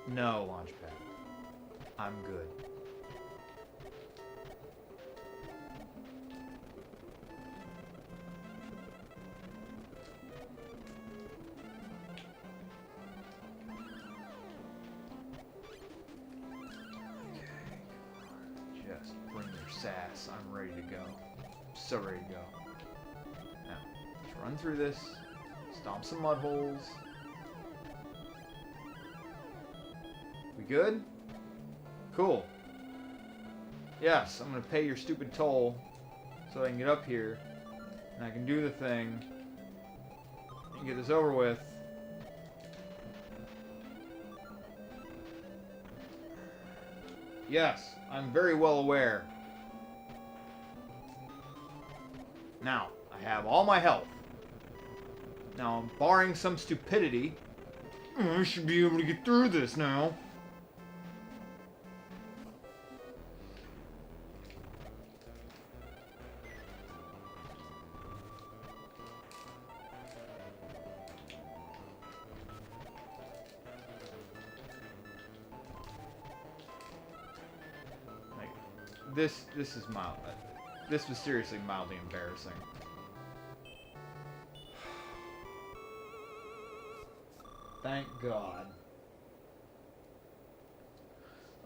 No, Launchpad. I'm good. Sass. I'm ready to go. I'm so ready to go. Now, let's run through this, stomp some mud holes. We good? Cool. Yes, I'm gonna pay your stupid toll so I can get up here and I can do the thing and get this over with. Yes, I'm very well aware. Now, I have all my health. Now, barring some stupidity, I should be able to get through this now. Like, this is mild. This was seriously mildly embarrassing. Thank God.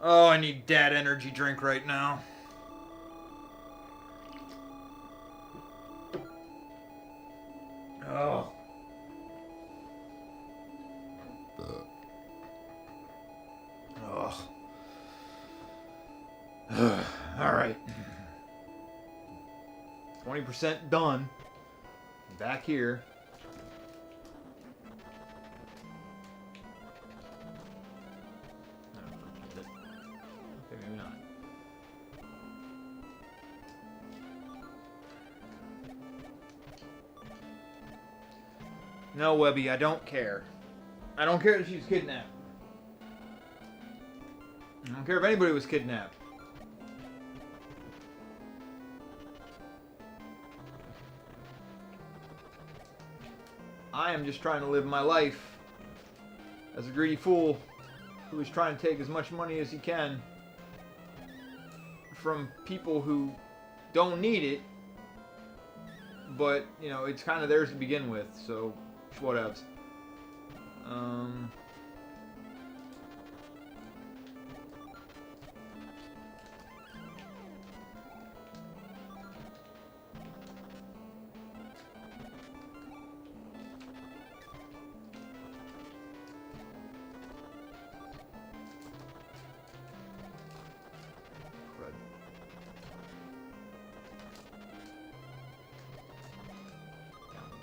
Oh, I need dad energy drink right now. Oh. Oh. All right. 20% done. Back here. No, okay, maybe not. No, Webby, I don't care. I don't care that she's kidnapped. I don't care if anybody was kidnapped. I am just trying to live my life as a greedy fool who is trying to take as much money as he can from people who don't need it, but, you know, it's kind of theirs to begin with, so whatevs.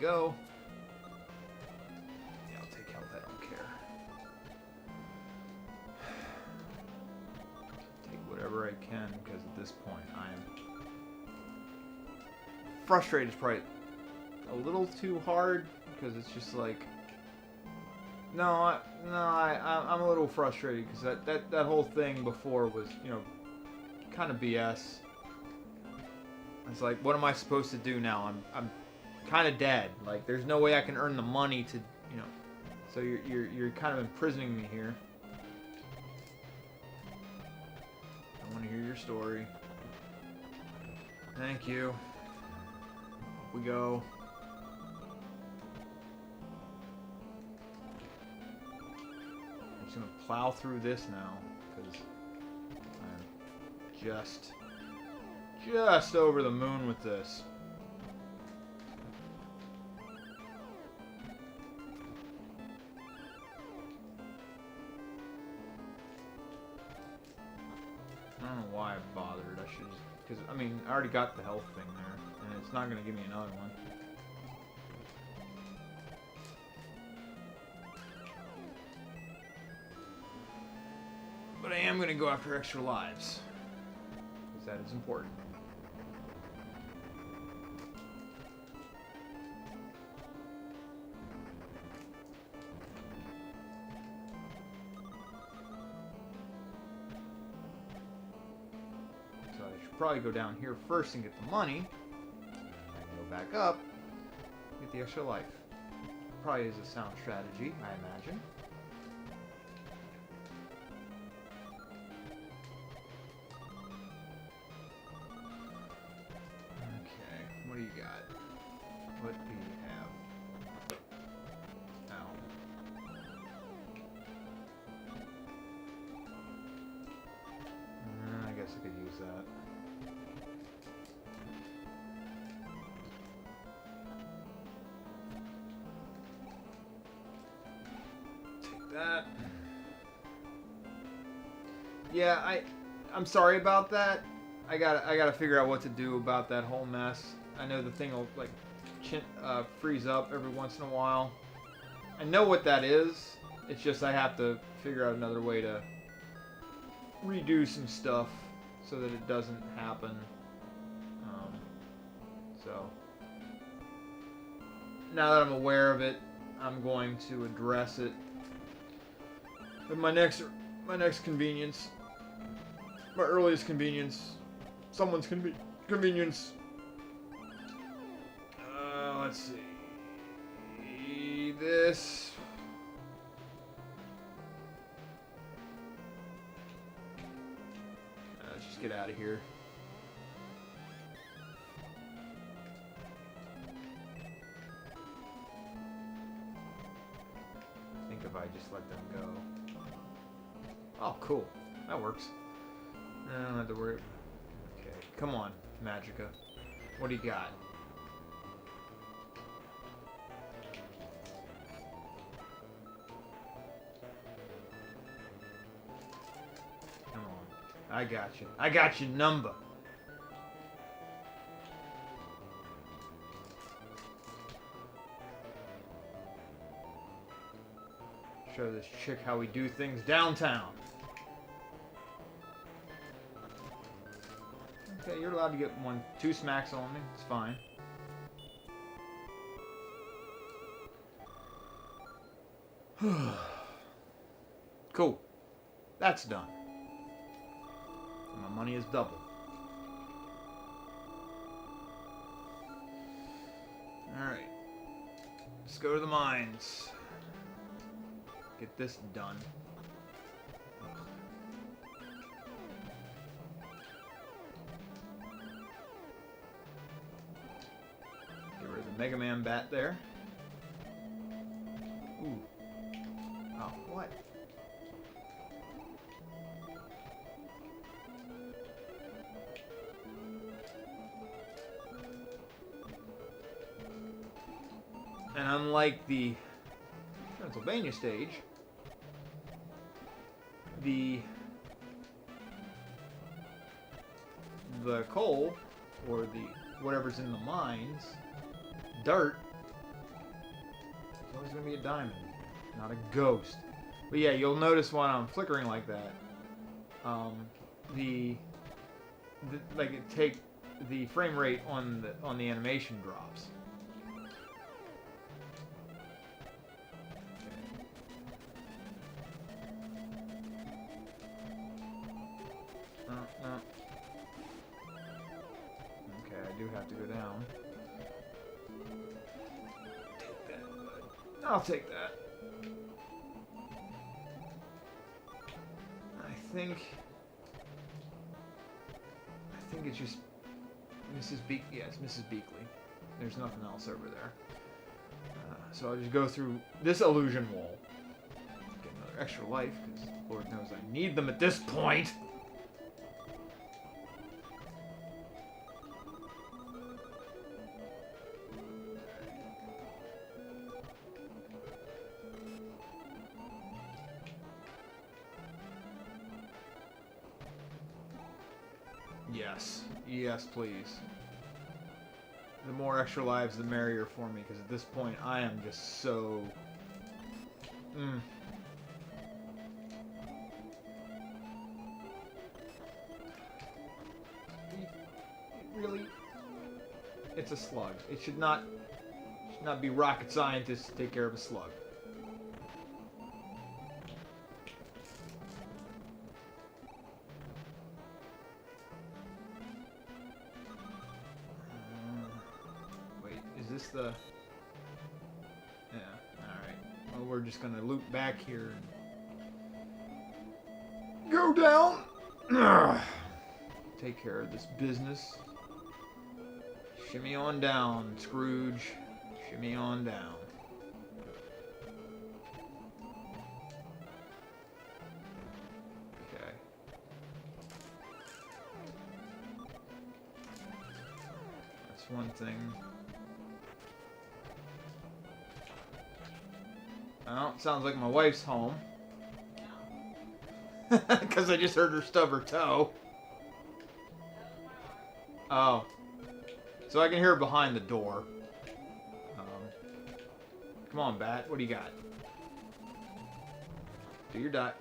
Go. Yeah, I'll take health, I don't care. Take whatever I can, because at this point I am frustrated. Is probably a little too hard, because it's just like, I'm a little frustrated, because that whole thing before was, you know, kind of BS. It's like, what am I supposed to do now? I'm kind of dead. Like, there's no way I can earn the money to, you know. So you're kind of imprisoning me here. I want to hear your story. Thank you. Up we go. I'm just gonna plow through this now because I'm just over the moon with this. I don't know why I bothered. I should just... Because, I mean, I already got the health thing there. And it's not going to give me another one. But I am going to go after extra lives. Because that is important. Probably go down here first and get the money, and go back up, get the extra life. Probably is a sound strategy, I imagine. Okay, what do you got? What do you have? Ow. I guess I could use that. That. Yeah, I'm sorry about that. I gotta figure out what to do about that whole mess. I know the thing will like freeze up every once in a while. I know what that is. It's just I have to figure out another way to redo some stuff so that it doesn't happen. So now that I'm aware of it, I'm going to address it. At my next convenience, my earliest convenience, someone's convenience. Let's see this. Let's just get out of here. I think if I just let them go. Oh, cool. That works. I don't have to worry. Okay, come on, Magica. What do you got? Come on. I got you. I got your number. Show this chick how we do things downtown. Okay, you're allowed to get two smacks on me. It's fine. Cool. That's done. My money is double. Alright. Let's go to the mines. Get this done. Get rid of the Mega Man bat there. Ooh. Oh, what? And unlike the Pennsylvania stage, the coal, or the whatever's in the mines, dirt, is always going to be a diamond, not a ghost. But yeah, you'll notice when I'm flickering like that, like the frame rate on the animation drops. Okay, I do have to go down. Take that, bud. I'll take that. I think it's just Mrs. Beakley. Yeah, it's Mrs. Beakley. There's nothing else over there. So I'll just go through this illusion wall. Get another extra life, because Lord knows I need them at this point. Yes. Yes, please. The more extra lives, the merrier for me, because at this point, I am just so... Really? It's a slug. It should not be rocket scientists to take care of a slug. The yeah, alright. Well, we're just gonna loop back here and go down. Take care of this business. Shimmy on down, Scrooge. Shimmy on down. Okay. That's one thing. Well, it sounds like my wife's home. Because I just heard her stub her toe. Oh. So I can hear her behind the door. Come on, Bat. What do you got? Do your die.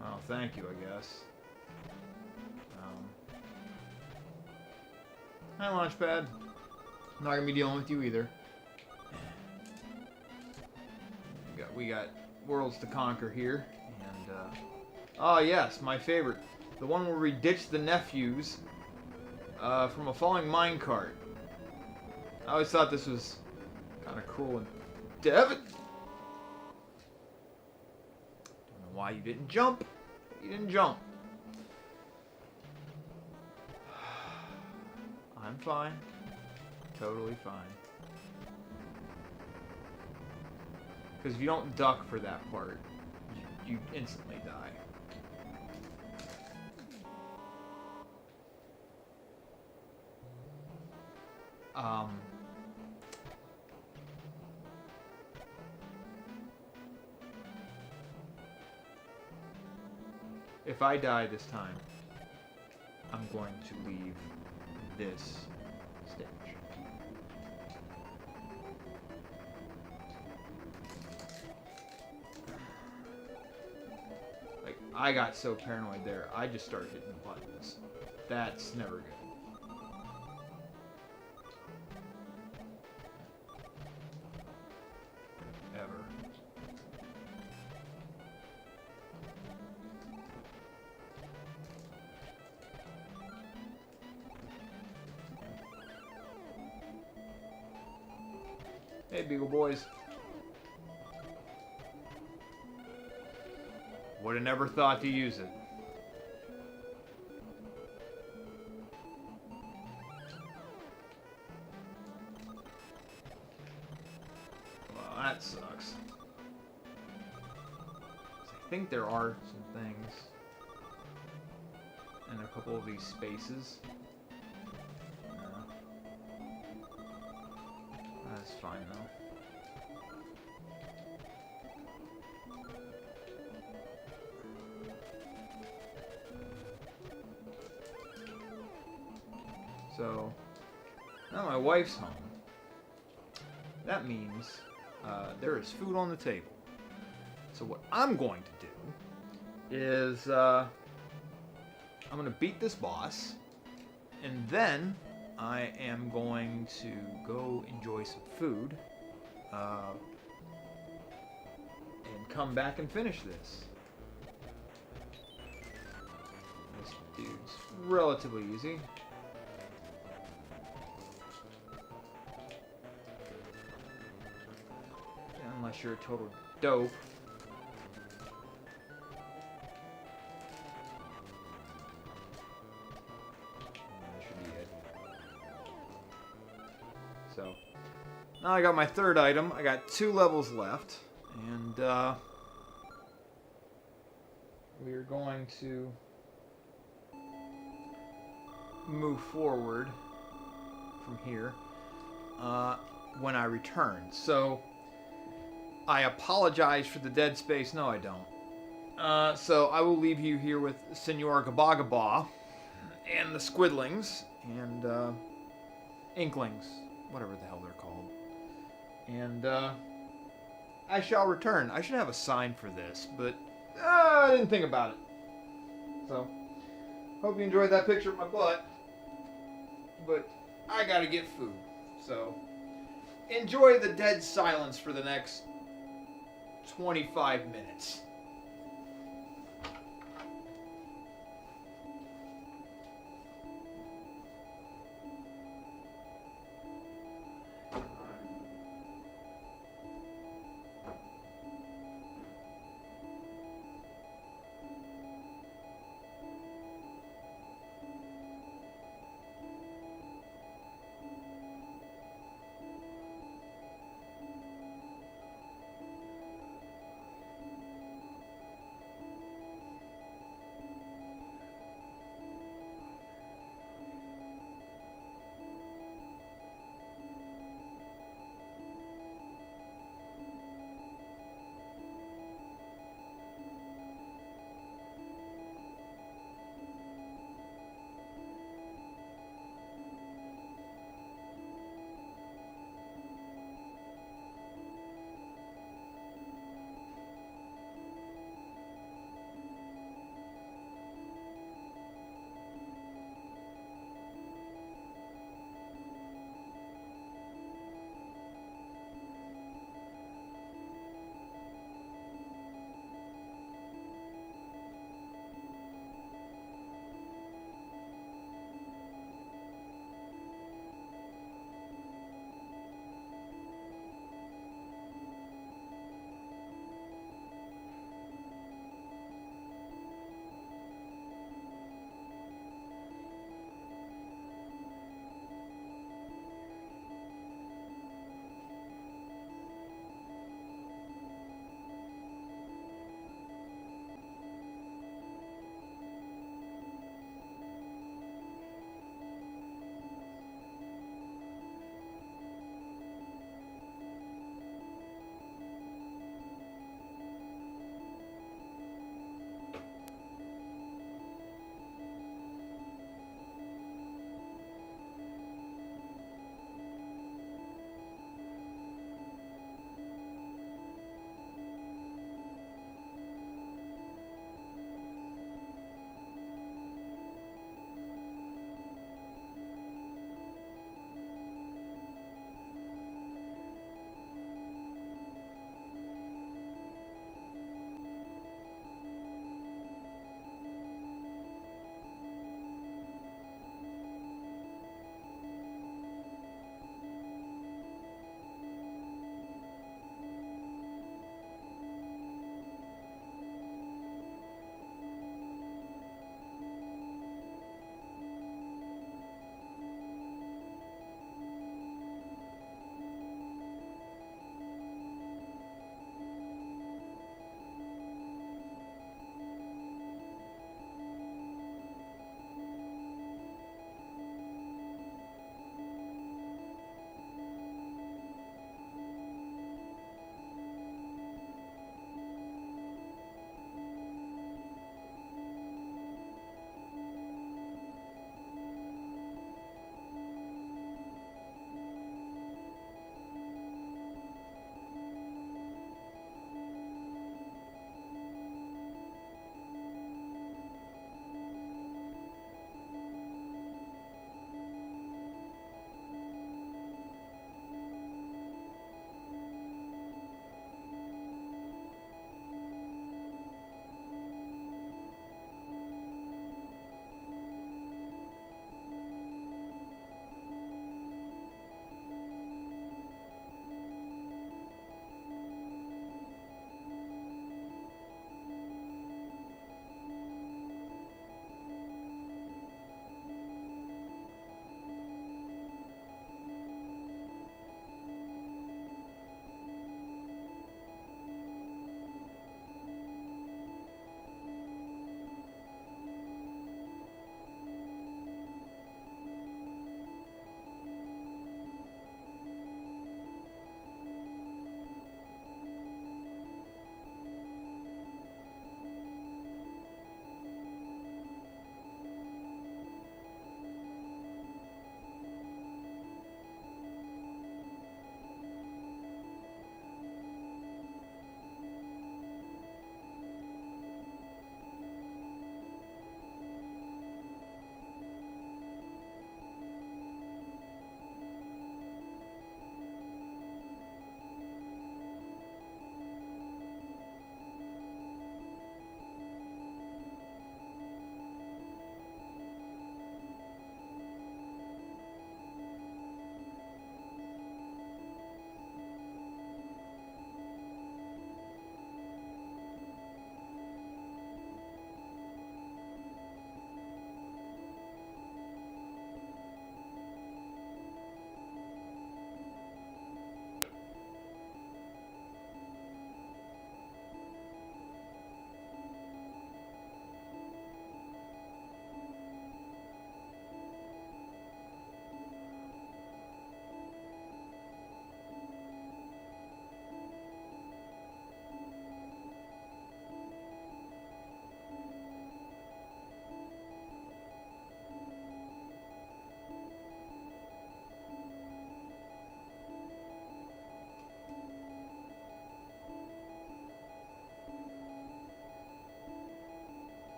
Well, thank you, I guess. Hi, Launchpad. I'm not going to be dealing with you either. We got worlds to conquer here, and oh yes, my favorite, the one where we ditch the nephews from a falling minecart. I always thought this was kind of cruel and Devin. Don't know why you didn't jump. You didn't jump. I'm fine. Totally fine. Because if you don't duck for that part, you instantly die. If I die this time, I'm going to leave this stage. I got so paranoid there, I just started hitting buttons. That's never good. Ever. Hey, Beagle Boys. Would have never thought to use it. Well, that sucks. I think there are some things in a couple of these spaces. That's fine though. So, now my wife's home. That means there is food on the table. So what I'm going to do is I'm going to beat this boss, and then I am going to go enjoy some food and come back and finish this. This dude's relatively easy. Unless you're a total dope. That should be it. So, now I got my third item. I got 2 levels left. And, we are going to move forward from here when I return. So, I apologize for the dead space. No, I don't. So I will leave you here with Senor Gabagaba and the Squidlings and Inklings, whatever the hell they're called. And I shall return. I should have a sign for this, but I didn't think about it. So, hope you enjoyed that picture of my butt. But I gotta get food. So, enjoy the dead silence for the next 25 minutes.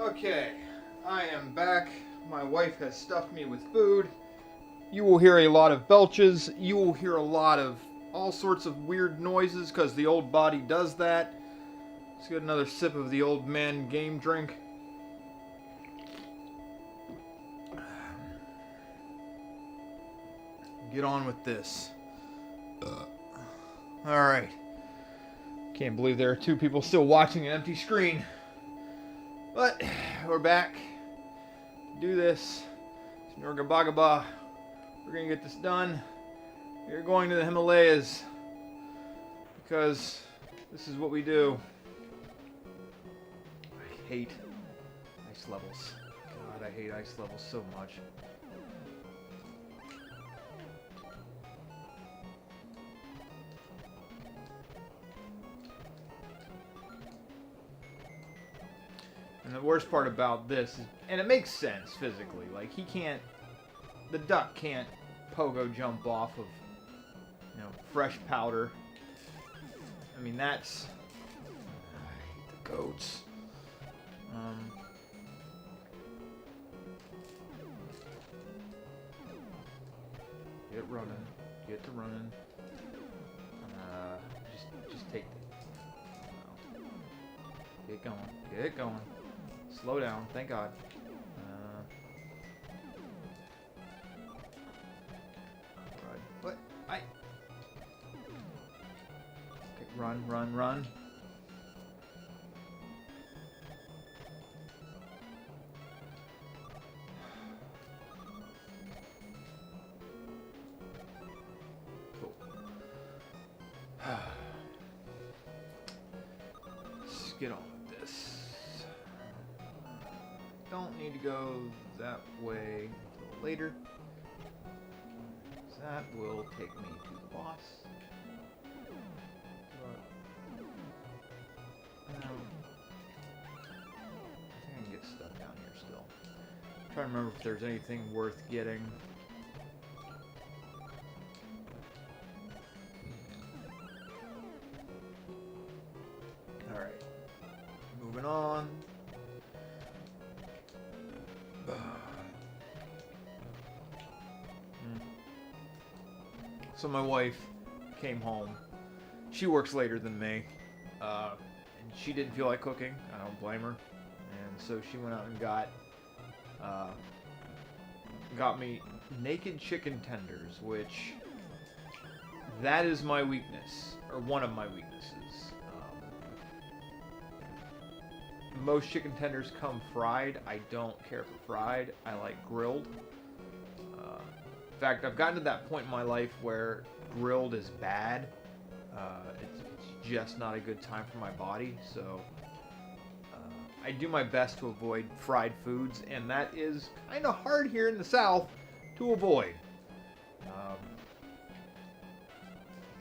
Okay, I am back. My wife has stuffed me with food. You will hear a lot of belches. You will hear a lot of all sorts of weird noises because the old body does that. Let's get another sip of the old man game drink. Get on with this. Alright. Can't believe there are 2 people still watching an empty screen. But we're back. Do this. Snorgabagaba. We're gonna get this done. We're going to the Himalayas. Because this is what we do. I hate ice levels. God, I hate ice levels so much. And the worst part about this is, and it makes sense physically, like the duck can't pogo jump off of, fresh powder. I mean, I hate the goats. Get running, get to running. Just take get going, get going. Slow down, thank God. What? Okay, run, run, run. Cool. Let's get on with this. Don't need to go that way until later. That will take me to the boss. I think I can get stuff down here still. I'm trying to remember if there's anything worth getting. Alright. Moving on. So my wife came home. She works later than me, and she didn't feel like cooking. I don't blame her. And so she went out and got me naked chicken tenders, which that is my weakness, or one of my weaknesses. Most chicken tenders come fried. I don't care for fried. I like grilled. In fact, I've gotten to that point in my life where grilled is bad. It's just not a good time for my body, so I do my best to avoid fried foods, and that is kind of hard here in the South to avoid.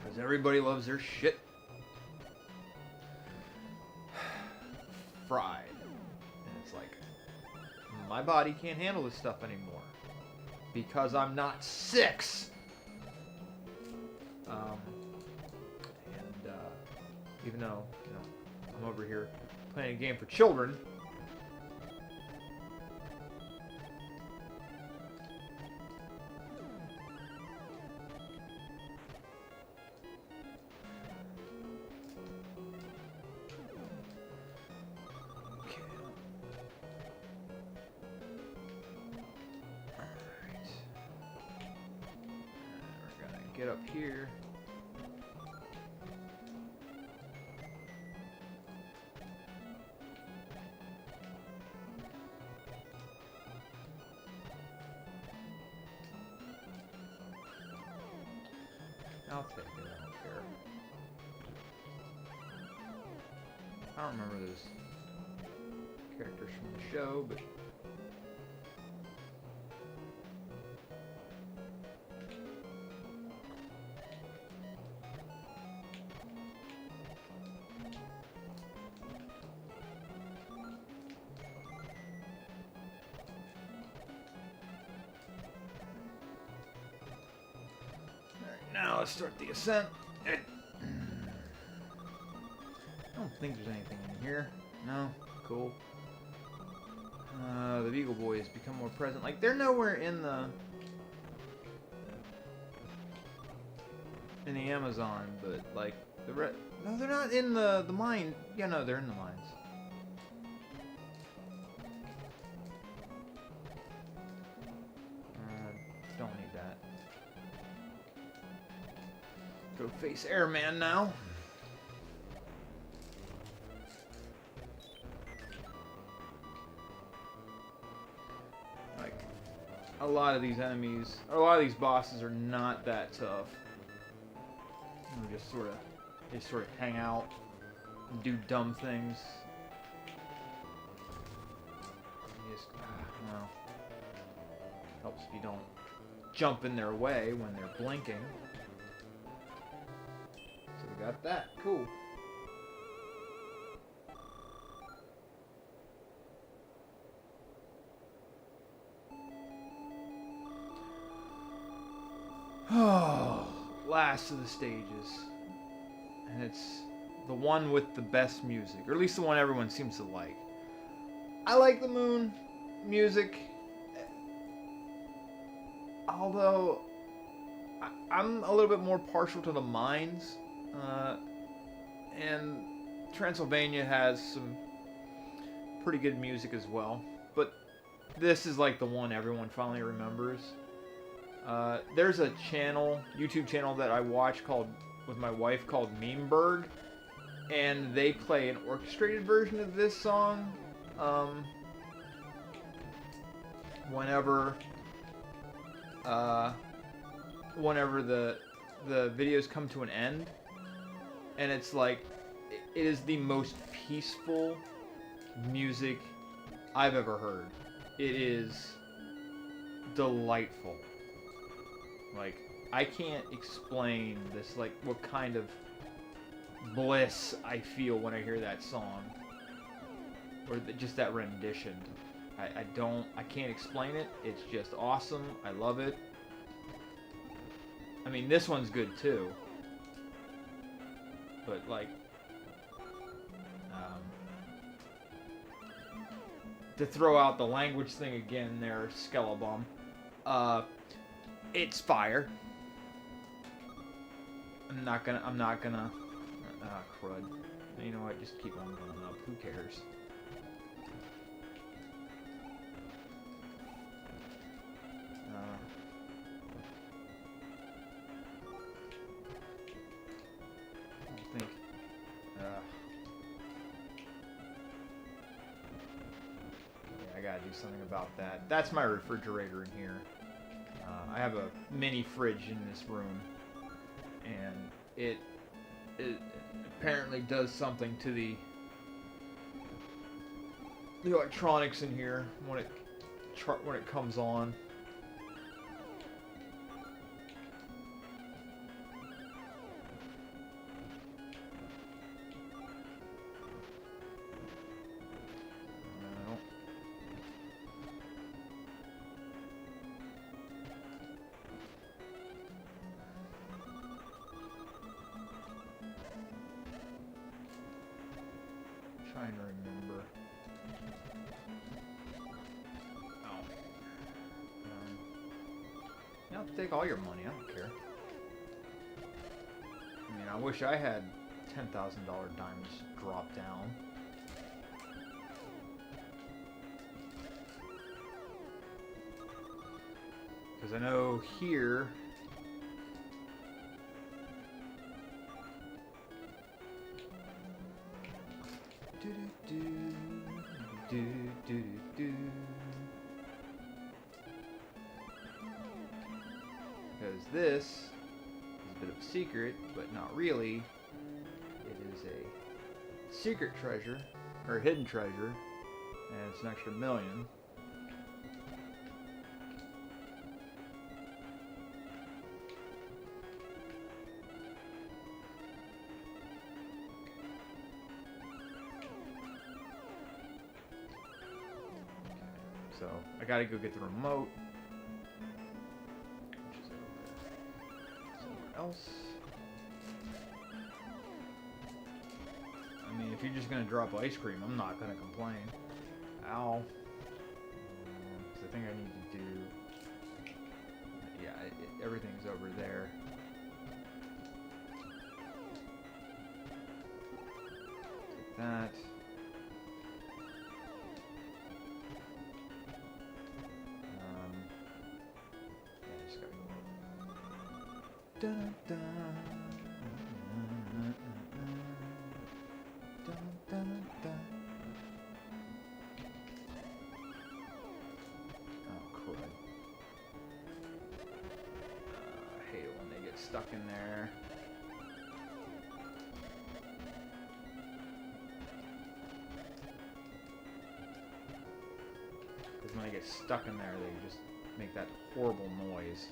Because everybody loves their shit fried. And it's like, my body can't handle this stuff anymore. Because I'm not 6. Even though, I'm over here playing a game for children. Okay. We're gonna get up here. I'll take it, I don't care. I don't remember those characters from the show, but now let's start the ascent. I don't think there's anything in here. No? Cool. The Beagle Boys become more present. Like, they're nowhere in the Amazon, but like no, they're not in the mine. Yeah, no, they're in the mines. Don't need that. Go face Airman now. Like, a lot of these enemies, or a lot of these bosses are not that tough. They just sort of hang out and do dumb things. You just, well, helps if you don't jump in their way when they're blinking. So we got that. Cool. Oh, last of the stages. And it's the one with the best music, or at least the one everyone seems to like. I like the Moon music, although I'm a little bit more partial to the Mines, and Transylvania has some pretty good music as well, but this is like the one everyone finally remembers. There's a channel, YouTube channel that I watch with my wife called Memeberg, and they play an orchestrated version of this song whenever the videos come to an end, and it's like it is the most peaceful music I've ever heard. It is delightful. Like, I can't explain this, like, what kind of bliss I feel when I hear that song. Or just that rendition. I can't explain it. It's just awesome. I love it. I mean, this one's good too. But, like, to throw out the language thing again there, Skelebum. It's fire. I'm not gonna, crud. You know what, just keep on going up, who cares? I think, yeah, I gotta do something about that. That's my refrigerator in here. I have a mini fridge in this room, and it apparently does something to the electronics in here when it comes on. Trying to remember. Oh. I'll take all your money. I don't care. I mean, I wish I had $10,000 diamonds drop down. Because I know here... Because this is a bit of a secret, but not really. It is a secret treasure, or hidden treasure, and it's an extra $1 million. So I gotta go get the remote, which is over somewhere else. I mean, if you're just gonna drop ice cream, I'm not gonna complain. Ow. think I need to do... Yeah, everything's over there. Take that. Yeah, just gotta go. Dun, dun, dun, dun, dun. Stuck in there. Because when they get stuck in there, they just make that horrible noise.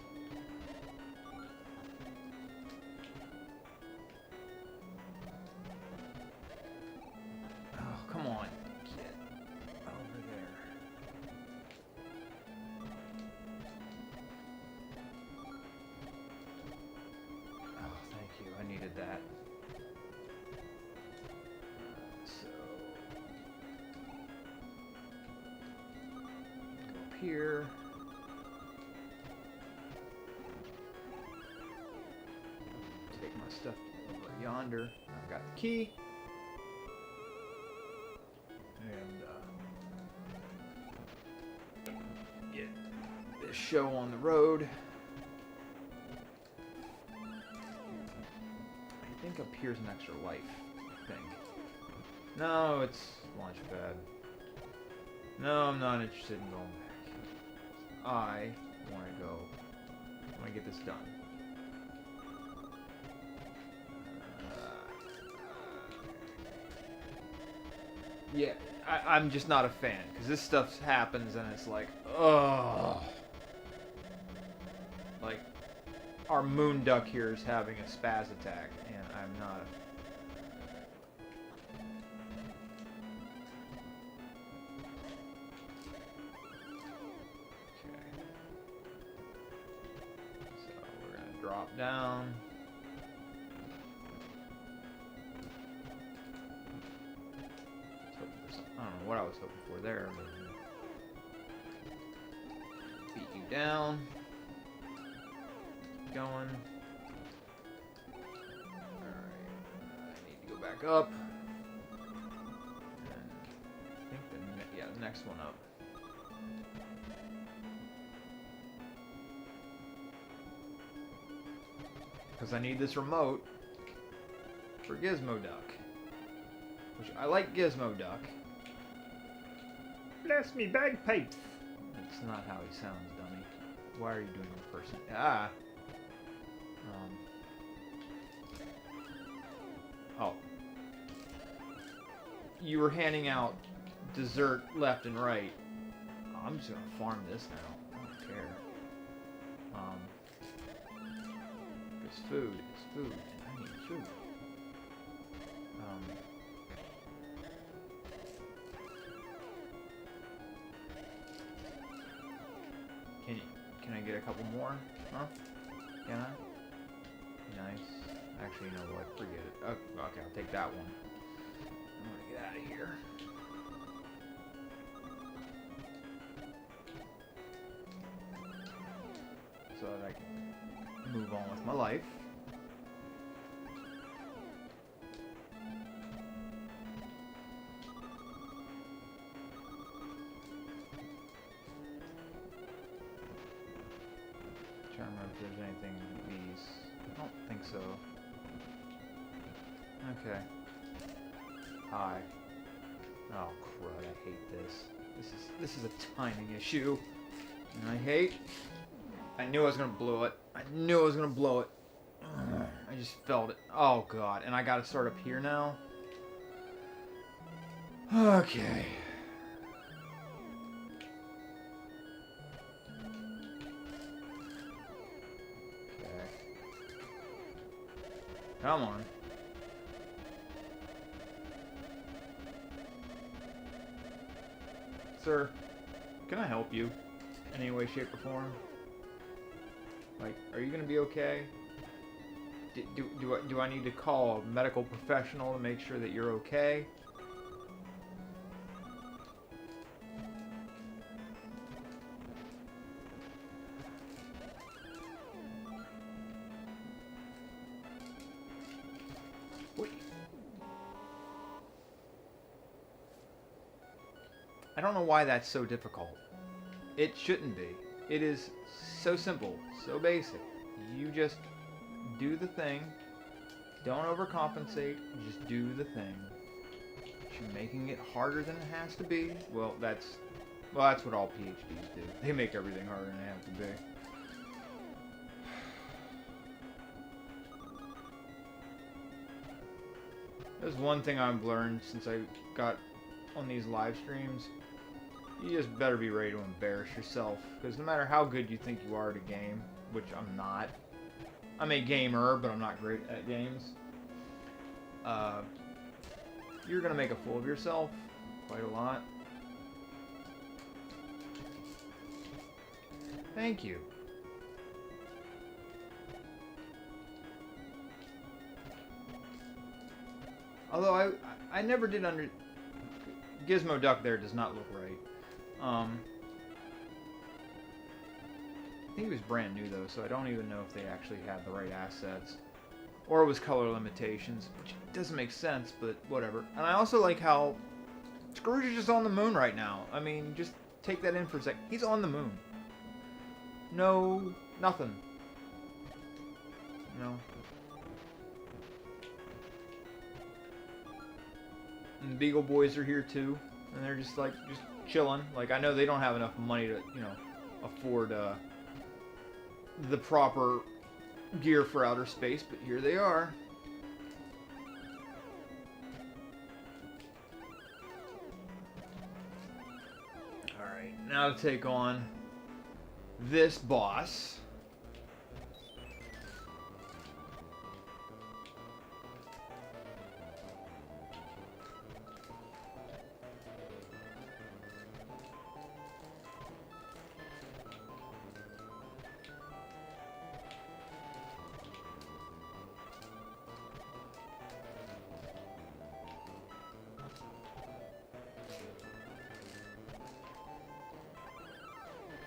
Oh, come on. Get over there. I needed that. So go up here. Take my stuff over yonder. I've got the key. And get this show on the road. I think up here's an extra life, I think. No, it's Launchpad. No, I'm not interested in going back. I want to go. I want to get this done. Yeah, I'm just not a fan, because this stuff happens and it's like, ugh. Like, our moon duck here is having a spaz attack, and I'm not. Okay. So we're gonna drop down. I don't know what I was hoping for there, but beat you down. Going. Alright. I need to go back up. And I think the next one up. Because I need this remote for Gizmo Duck. Which I like Gizmo Duck. Bless me bagpipes! That's not how he sounds, dummy. Why are you doing the person? Ah! Oh. You were handing out dessert left and right. Oh, I'm just gonna farm this now. I don't care. It's food. It's food. And I need food. Can I get a couple more? Huh? Can I? Nice. Actually, you know what? Forget it. Oh, okay, I'll take that one. I'm gonna get out of here. So that I can move on with my life. Trying to remember if there's anything in these. I don't think so. Okay. Hi. Oh crud! I hate this. This is a timing issue, and I hate. I knew I was gonna blow it. I knew I was gonna blow it. I just felt it. Oh god! And I gotta start up here now. Okay. Come on. Sir, can I help you? In any way, shape, or form? Like, are you gonna be okay? Do I need to call a medical professional to make sure that you're okay? I don't know why that's so difficult. It shouldn't be. It is so simple, so basic. You just do the thing. Don't overcompensate. Just do the thing. You're making it harder than it has to be. Well, that's what all PhDs do. They make everything harder than it has to be. There's one thing I've learned since I got on these live streams. You just better be ready to embarrass yourself. Because no matter how good you think you are at a game, which I'm not. I'm a gamer, but I'm not great at games. You're going to make a fool of yourself quite a lot. Thank you. Although I never did Gizmo Duck there does not look right. I think he was brand new though, so I don't even know if they actually had the right assets. Or it was color limitations, which doesn't make sense, but whatever. And I also like how Scrooge is just on the moon right now. I mean, just take that in for a sec. He's on the moon. No, nothing. No. And the Beagle Boys are here too, and they're just chilling. Like, I know they don't have enough money to, afford the proper gear for outer space, but here they are. Alright, now to take on this boss.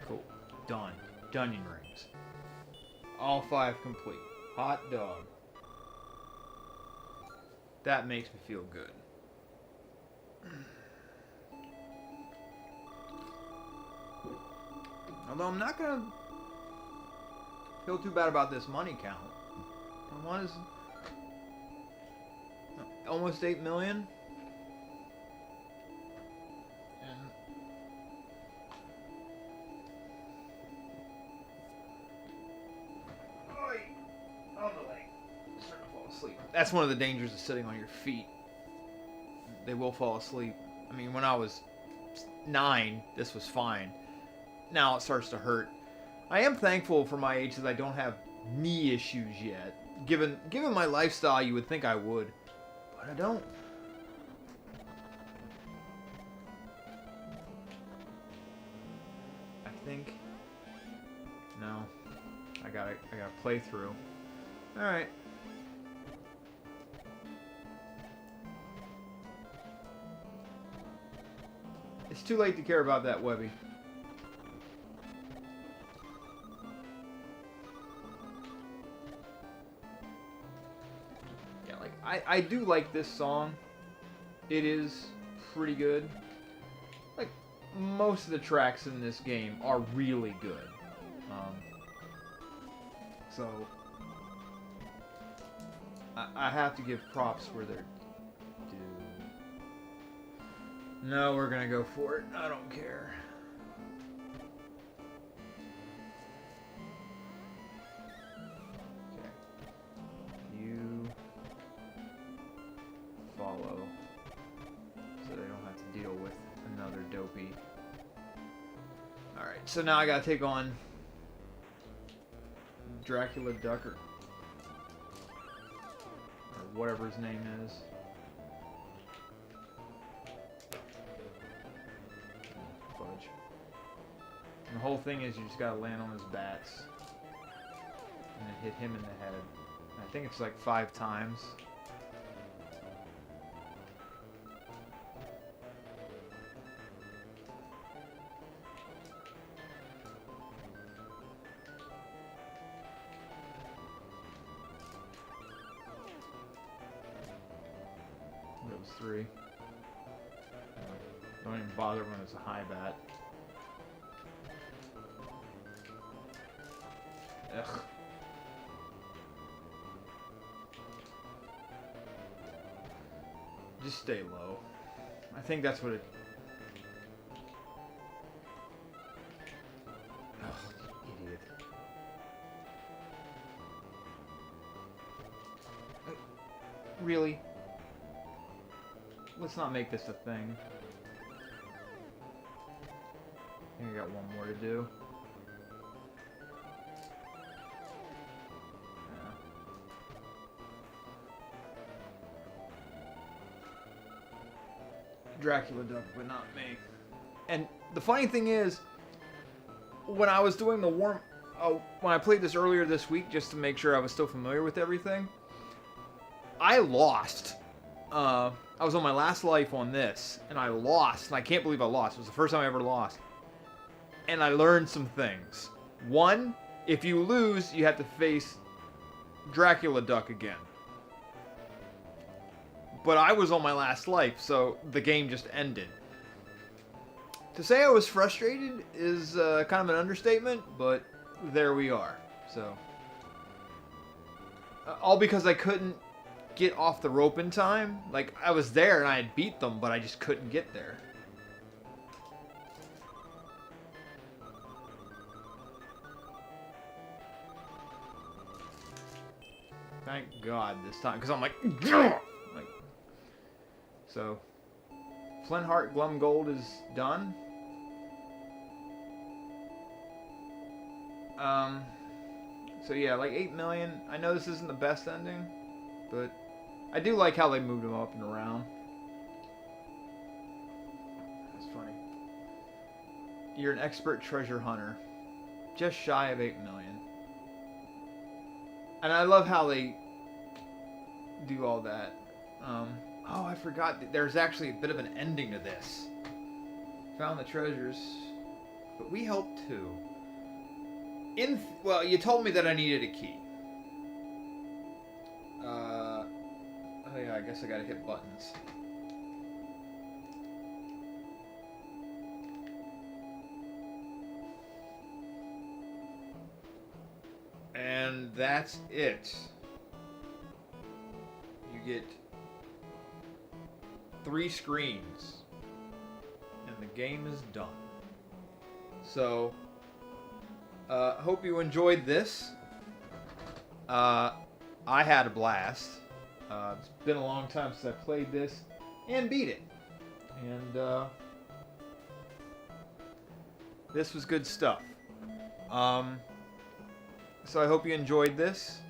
Cool. Done. Dunyan rings. All 5 complete. Hot dog. That makes me feel good. Although I'm not gonna feel too bad about this money count. One is almost 8 million. That's one of the dangers of sitting on your feet. They will fall asleep. I mean, when I was 9, this was fine. Now it starts to hurt. I am thankful for my age that I don't have knee issues yet. Given my lifestyle, you would think I would, but I don't. I think. No, I gotta play through. All right. It's too late to care about that Webby. Yeah, like, I do like this song. It is pretty good. Like, most of the tracks in this game are really good. So, I have to give props where they're due. No, we're gonna go for it. I don't care. Okay. You follow so they don't have to deal with another dopey. Alright, so now I gotta take on Dracula Ducker. Or whatever his name is. And the whole thing is you just gotta land on his bats and then hit him in the head. And I think it's like 5 times. That was 3. Don't even bother when it's a high bat. Ugh. Just stay low. I think that's what it... Ugh, you idiot. Really? Let's not make this a thing. I think I got one more to do. Dracula Duck, but not me. And the funny thing is, when I was doing the when I played this earlier this week, just to make sure I was still familiar with everything, I lost. I was on my last life on this, and I lost, and I can't believe I lost. It was the first time I ever lost. And I learned some things. One, if you lose, you have to face Dracula Duck again. But I was on my last life, so the game just ended. To say I was frustrated is kind of an understatement, but there we are. So, all because I couldn't get off the rope in time. Like, I was there and I had beat them, but I just couldn't get there. Thank God this time, because I'm like... So, Flintheart Glum Gold is done. So yeah, like 8 million. I know this isn't the best ending, but I do like how they moved him up and around. That's funny. You're an expert treasure hunter. Just shy of 8 million. And I love how they do all that. Oh, I forgot. There's actually a bit of an ending to this. Found the treasures, but we helped too. Well, you told me that I needed a key. Oh yeah, I guess I gotta hit buttons. And that's it. You get 3 screens, and the game is done. So, hope you enjoyed this. I had a blast. It's been a long time since I played this and beat it. And this was good stuff. So I hope you enjoyed this.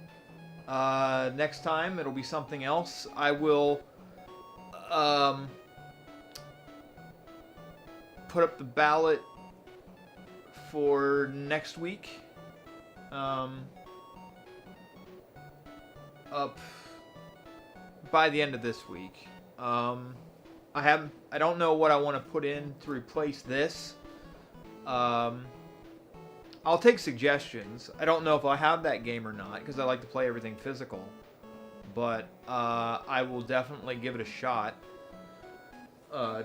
Next time it'll be something else. I will put up the ballot for next week. Up by the end of this week. I don't know what I want to put in to replace this. I'll take suggestions. I don't know if I have that game or not, because I like to play everything physical. But I will definitely give it a shot.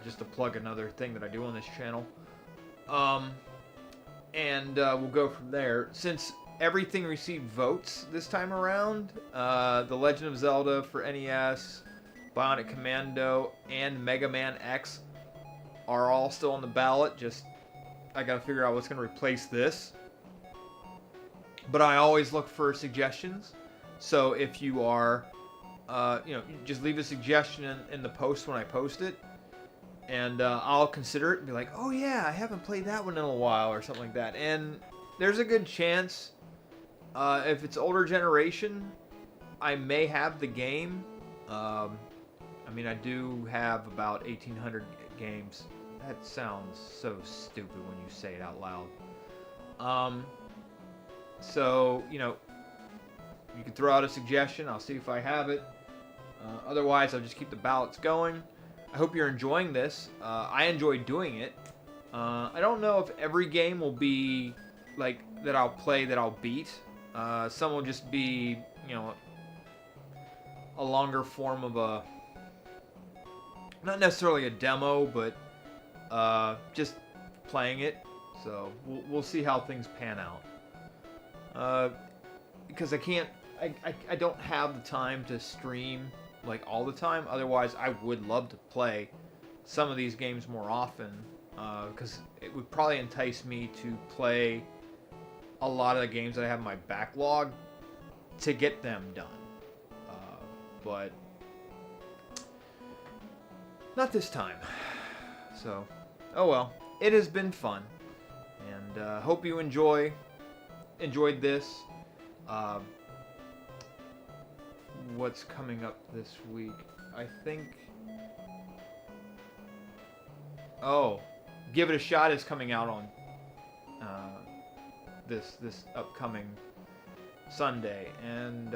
Just to plug another thing that I do on this channel. And we'll go from there. Since everything received votes this time around, The Legend of Zelda for NES, Bionic Commando, and Mega Man X are all still on the ballot. Just, I gotta figure out what's gonna replace this. But I always look for suggestions. So if you are, just leave a suggestion in the post when I post it. And I'll consider it and be like, oh yeah, I haven't played that one in a while, or something like that. And there's a good chance, if it's older generation, I may have the game. I mean, I do have about 1,800 games. That sounds so stupid when you say it out loud. So, you can throw out a suggestion. I'll see if I have it. Otherwise, I'll just keep the ballots going. I hope you're enjoying this. I enjoy doing it. I don't know if every game will be like that I'll play that I'll beat. Some will just be, a longer form of not necessarily a demo, but just playing it. So we'll see how things pan out. Because I don't have the time to stream like all the time. Otherwise, I would love to play some of these games more often. Because it would probably entice me to play a lot of the games that I have in my backlog to get them done. But not this time. So, oh well. It has been fun. And hope you enjoyed this. What's coming up this week? I think... Oh, Give It a Shot is coming out on this upcoming Sunday, and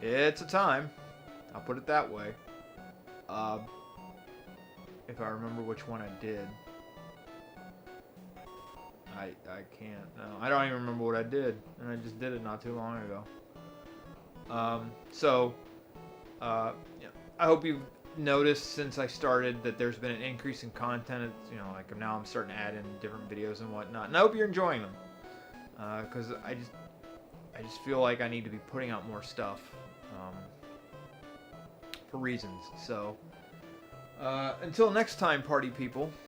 it's a time. I'll put it that way. If I remember which one I did, I can't. No, I don't even remember what I did, and I just did it not too long ago. Yeah, I hope you've noticed since I started that there's been an increase in content. It's, like now I'm starting to add in different videos and whatnot, and I hope you're enjoying them. Because I just feel like I need to be putting out more stuff for reasons. So until next time, party people.